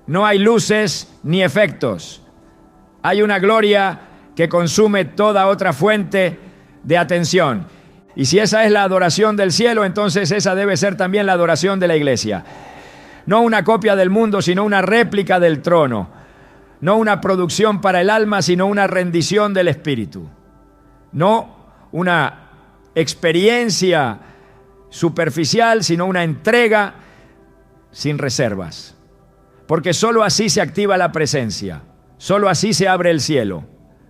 no hay luces ni efectos. Hay una gloria que consume toda otra fuente de atención. Y si esa es la adoración del cielo, entonces esa debe ser también la adoración de la iglesia. No una copia del mundo, sino una réplica del trono. No una producción para el alma, sino una rendición del espíritu. No una experiencia superficial, sino una entrega sin reservas. Porque sólo así se activa la presencia. Sólo así se abre el cielo.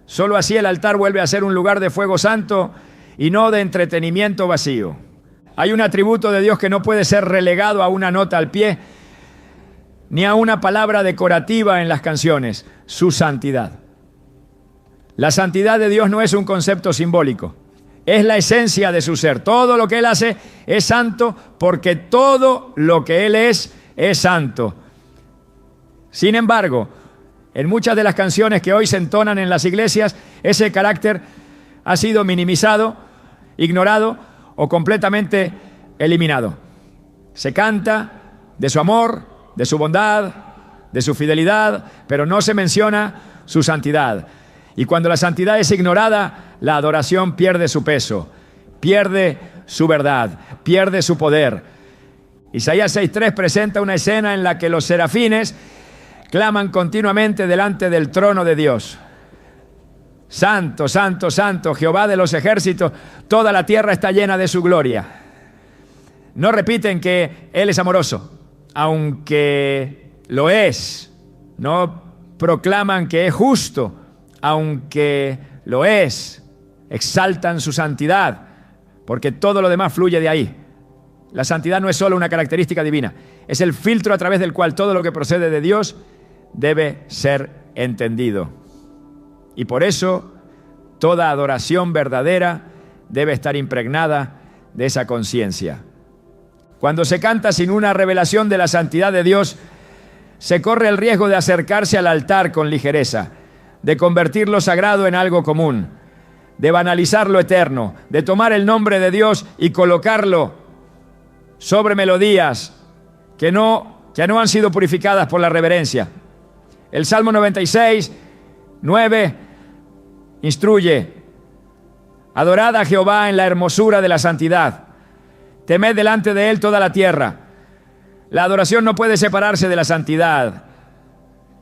Sólo así el altar vuelve a ser un lugar de fuego santo y no de entretenimiento vacío. Hay un atributo de Dios que no puede ser relegado a una nota al pie, ni a una palabra decorativa en las canciones: su santidad. La santidad de Dios no es un concepto simbólico, es la esencia de su ser. Todo lo que Él hace es santo, porque todo lo que Él es santo. Sin embargo, en muchas de las canciones que hoy se entonan en las iglesias, ese carácter ha sido minimizado, ignorado o completamente eliminado. Se canta de su amor, de su bondad, de su fidelidad, pero no se menciona su santidad. Y cuando la santidad es ignorada, la adoración pierde su peso, pierde su verdad, pierde su poder. Isaías 6:3 presenta una escena en la que los serafines claman continuamente delante del trono de Dios. Santo, santo, santo, Jehová de los ejércitos, toda la tierra está llena de su gloria. No repiten que Él es amoroso, aunque lo es. No proclaman que es justo, aunque lo es. Exaltan su santidad, porque todo lo demás fluye de ahí. La santidad no es solo una característica divina, es el filtro a través del cual todo lo que procede de Dios debe ser entendido. Y por eso, toda adoración verdadera debe estar impregnada de esa conciencia. Cuando se canta sin una revelación de la santidad de Dios, se corre el riesgo de acercarse al altar con ligereza, de convertir lo sagrado en algo común, de banalizar lo eterno, de tomar el nombre de Dios y colocarlo sobre melodías que no han sido purificadas por la reverencia. El Salmo 96, 9, instruye: adorad a Jehová en la hermosura de la santidad, temed delante de Él toda la tierra. La adoración no puede separarse de la santidad,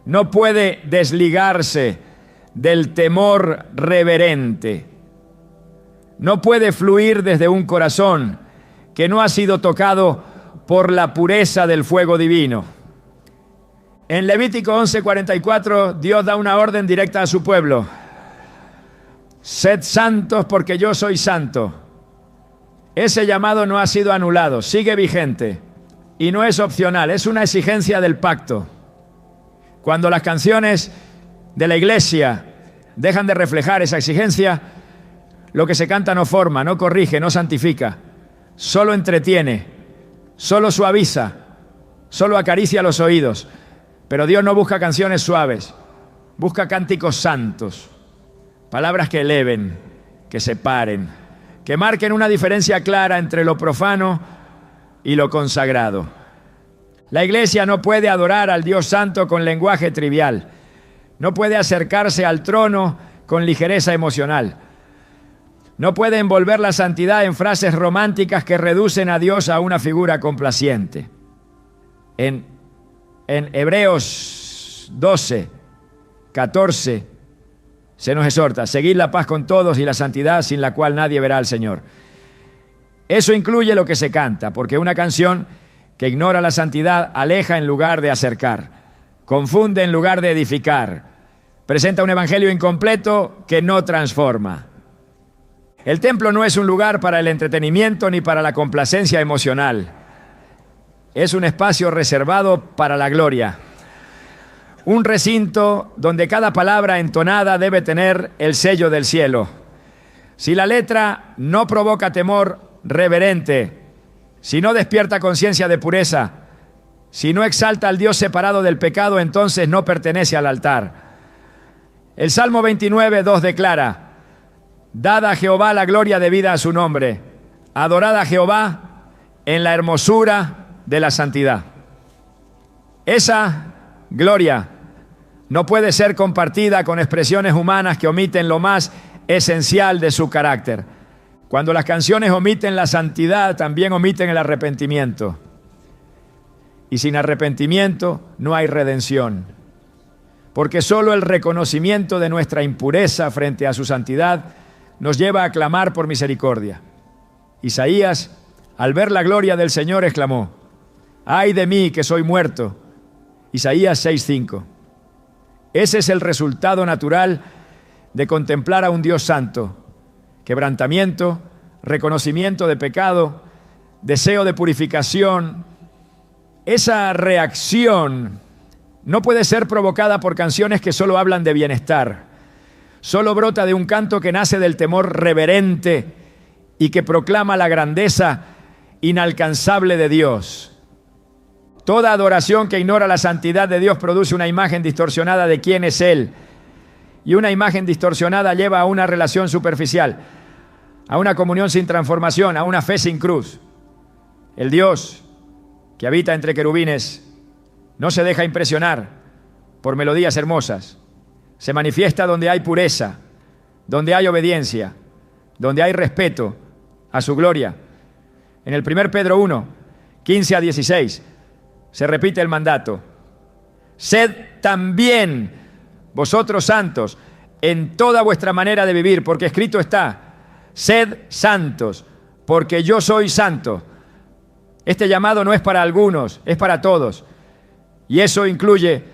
no puede desligarse del temor reverente, no puede fluir desde un corazón que no ha sido tocado por la pureza del fuego divino. En Levítico 11:44, Dios da una orden directa a su pueblo: sed santos porque yo soy santo. Ese llamado no ha sido anulado, sigue vigente y no es opcional, es una exigencia del pacto. Cuando las canciones de la iglesia dejan de reflejar esa exigencia, lo que se canta no forma, no corrige, no santifica, solo entretiene, solo suaviza, solo acaricia los oídos. Pero Dios no busca canciones suaves, busca cánticos santos, palabras que eleven, que separen, que marquen una diferencia clara entre lo profano y lo consagrado. La iglesia no puede adorar al Dios santo con lenguaje trivial, no puede acercarse al trono con ligereza emocional, no puede envolver la santidad en frases románticas que reducen a Dios a una figura complaciente. En Hebreos 12, 14, se nos exhorta: seguid la paz con todos y la santidad, sin la cual nadie verá al Señor. Eso incluye lo que se canta, porque una canción que ignora la santidad aleja en lugar de acercar, confunde en lugar de edificar, presenta un evangelio incompleto que no transforma. El templo no es un lugar para el entretenimiento ni para la complacencia emocional. Es un espacio reservado para la gloria. Un recinto donde cada palabra entonada debe tener el sello del cielo. Si la letra no provoca temor reverente, si no despierta conciencia de pureza, si no exalta al Dios separado del pecado, entonces no pertenece al altar. El Salmo 29, 2 declara: dad a Jehová la gloria debida a su nombre, adorad a Jehová en la hermosura de la santidad. Esa gloria no puede ser compartida con expresiones humanas que omiten lo más esencial de su carácter. Cuando las canciones omiten la santidad, también omiten el arrepentimiento. Y sin arrepentimiento no hay redención, porque solo el reconocimiento de nuestra impureza frente a su santidad nos lleva a clamar por misericordia. Isaías, al ver la gloria del Señor, exclamó: ¡ay de mí que soy muerto! Isaías 6:5. Ese es el resultado natural de contemplar a un Dios santo: quebrantamiento, reconocimiento de pecado, deseo de purificación. Esa reacción no puede ser provocada por canciones que solo hablan de bienestar. Solo brota de un canto que nace del temor reverente y que proclama la grandeza inalcanzable de Dios. Toda adoración que ignora la santidad de Dios produce una imagen distorsionada de quién es Él. Y una imagen distorsionada lleva a una relación superficial, a una comunión sin transformación, a una fe sin cruz. El Dios que habita entre querubines no se deja impresionar por melodías hermosas. Se manifiesta donde hay pureza, donde hay obediencia, donde hay respeto a su gloria. En el 1 Pedro 1, 15 a 16, se repite el mandato. Sed también vosotros santos en toda vuestra manera de vivir, porque escrito está, sed santos, porque yo soy santo. Este llamado no es para algunos, es para todos. Y eso incluye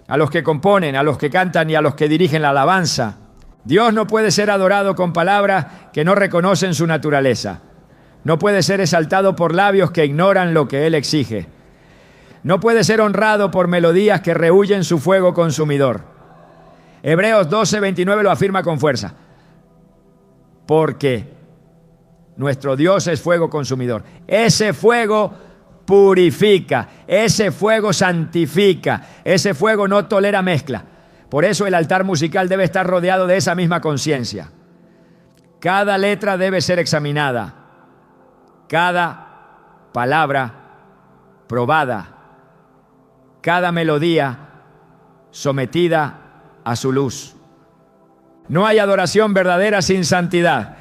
a los que componen, a los que cantan y a los que dirigen la alabanza. Dios no puede ser adorado con palabras que no reconocen su naturaleza. No puede ser exaltado por labios que ignoran lo que Él exige. No puede ser honrado por melodías que rehúyen su fuego consumidor. Hebreos 12, 29 lo afirma con fuerza. Porque nuestro Dios es fuego consumidor. Ese fuego purifica, ese fuego santifica, ese fuego no tolera mezcla. Por eso el altar musical debe estar rodeado de esa misma conciencia. Cada letra debe ser examinada, cada palabra probada, cada melodía sometida a su luz. No hay adoración verdadera sin santidad.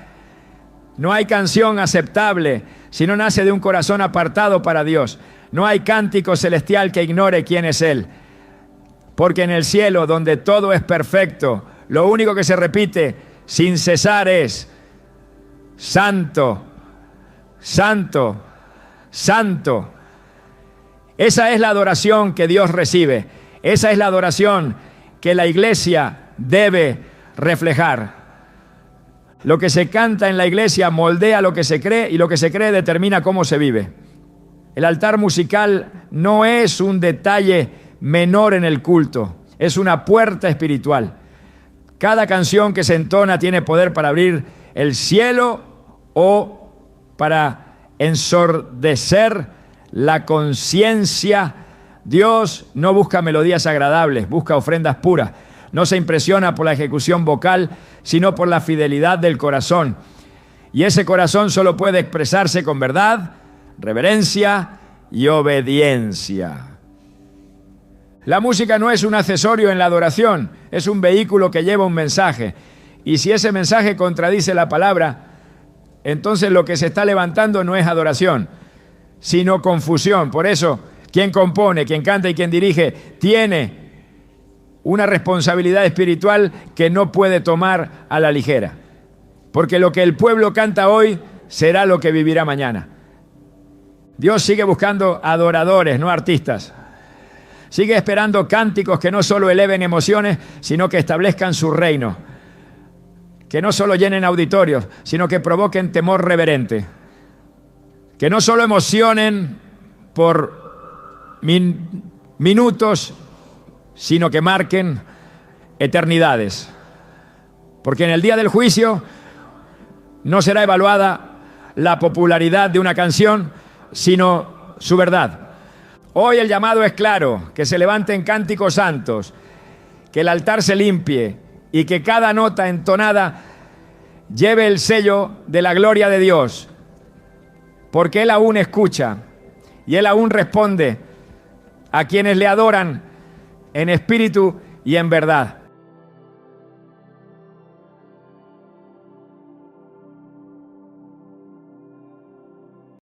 No hay canción aceptable si no nace de un corazón apartado para Dios. No hay cántico celestial que ignore quién es Él. Porque en el cielo, donde todo es perfecto, lo único que se repite sin cesar es santo, santo, santo. Esa es la adoración que Dios recibe. Esa es la adoración que la iglesia debe reflejar. Lo que se canta en la iglesia moldea lo que se cree y lo que se cree determina cómo se vive. El altar musical no es un detalle menor en el culto, es una puerta espiritual. Cada canción que se entona tiene poder para abrir el cielo o para ensordecer la conciencia. Dios no busca melodías agradables, busca ofrendas puras. No se impresiona por la ejecución vocal, sino por la fidelidad del corazón. Y ese corazón solo puede expresarse con verdad, reverencia y obediencia. La música no es un accesorio en la adoración, es un vehículo que lleva un mensaje. Y si ese mensaje contradice la palabra, entonces lo que se está levantando no es adoración, sino confusión. Por eso, quien compone, quien canta y quien dirige tiene una responsabilidad espiritual que no puede tomar a la ligera. Porque lo que el pueblo canta hoy será lo que vivirá mañana. Dios sigue buscando adoradores, no artistas. Sigue esperando cánticos que no solo eleven emociones, sino que establezcan su reino. Que no solo llenen auditorios, sino que provoquen temor reverente. Que no solo emocionen por minutos, sino que marquen eternidades. Porque en el día del juicio no será evaluada la popularidad de una canción, sino su verdad. Hoy el llamado es claro, que se levanten cánticos santos, que el altar se limpie y que cada nota entonada lleve el sello de la gloria de Dios, porque Él aún escucha y Él aún responde a quienes le adoran en espíritu y en verdad.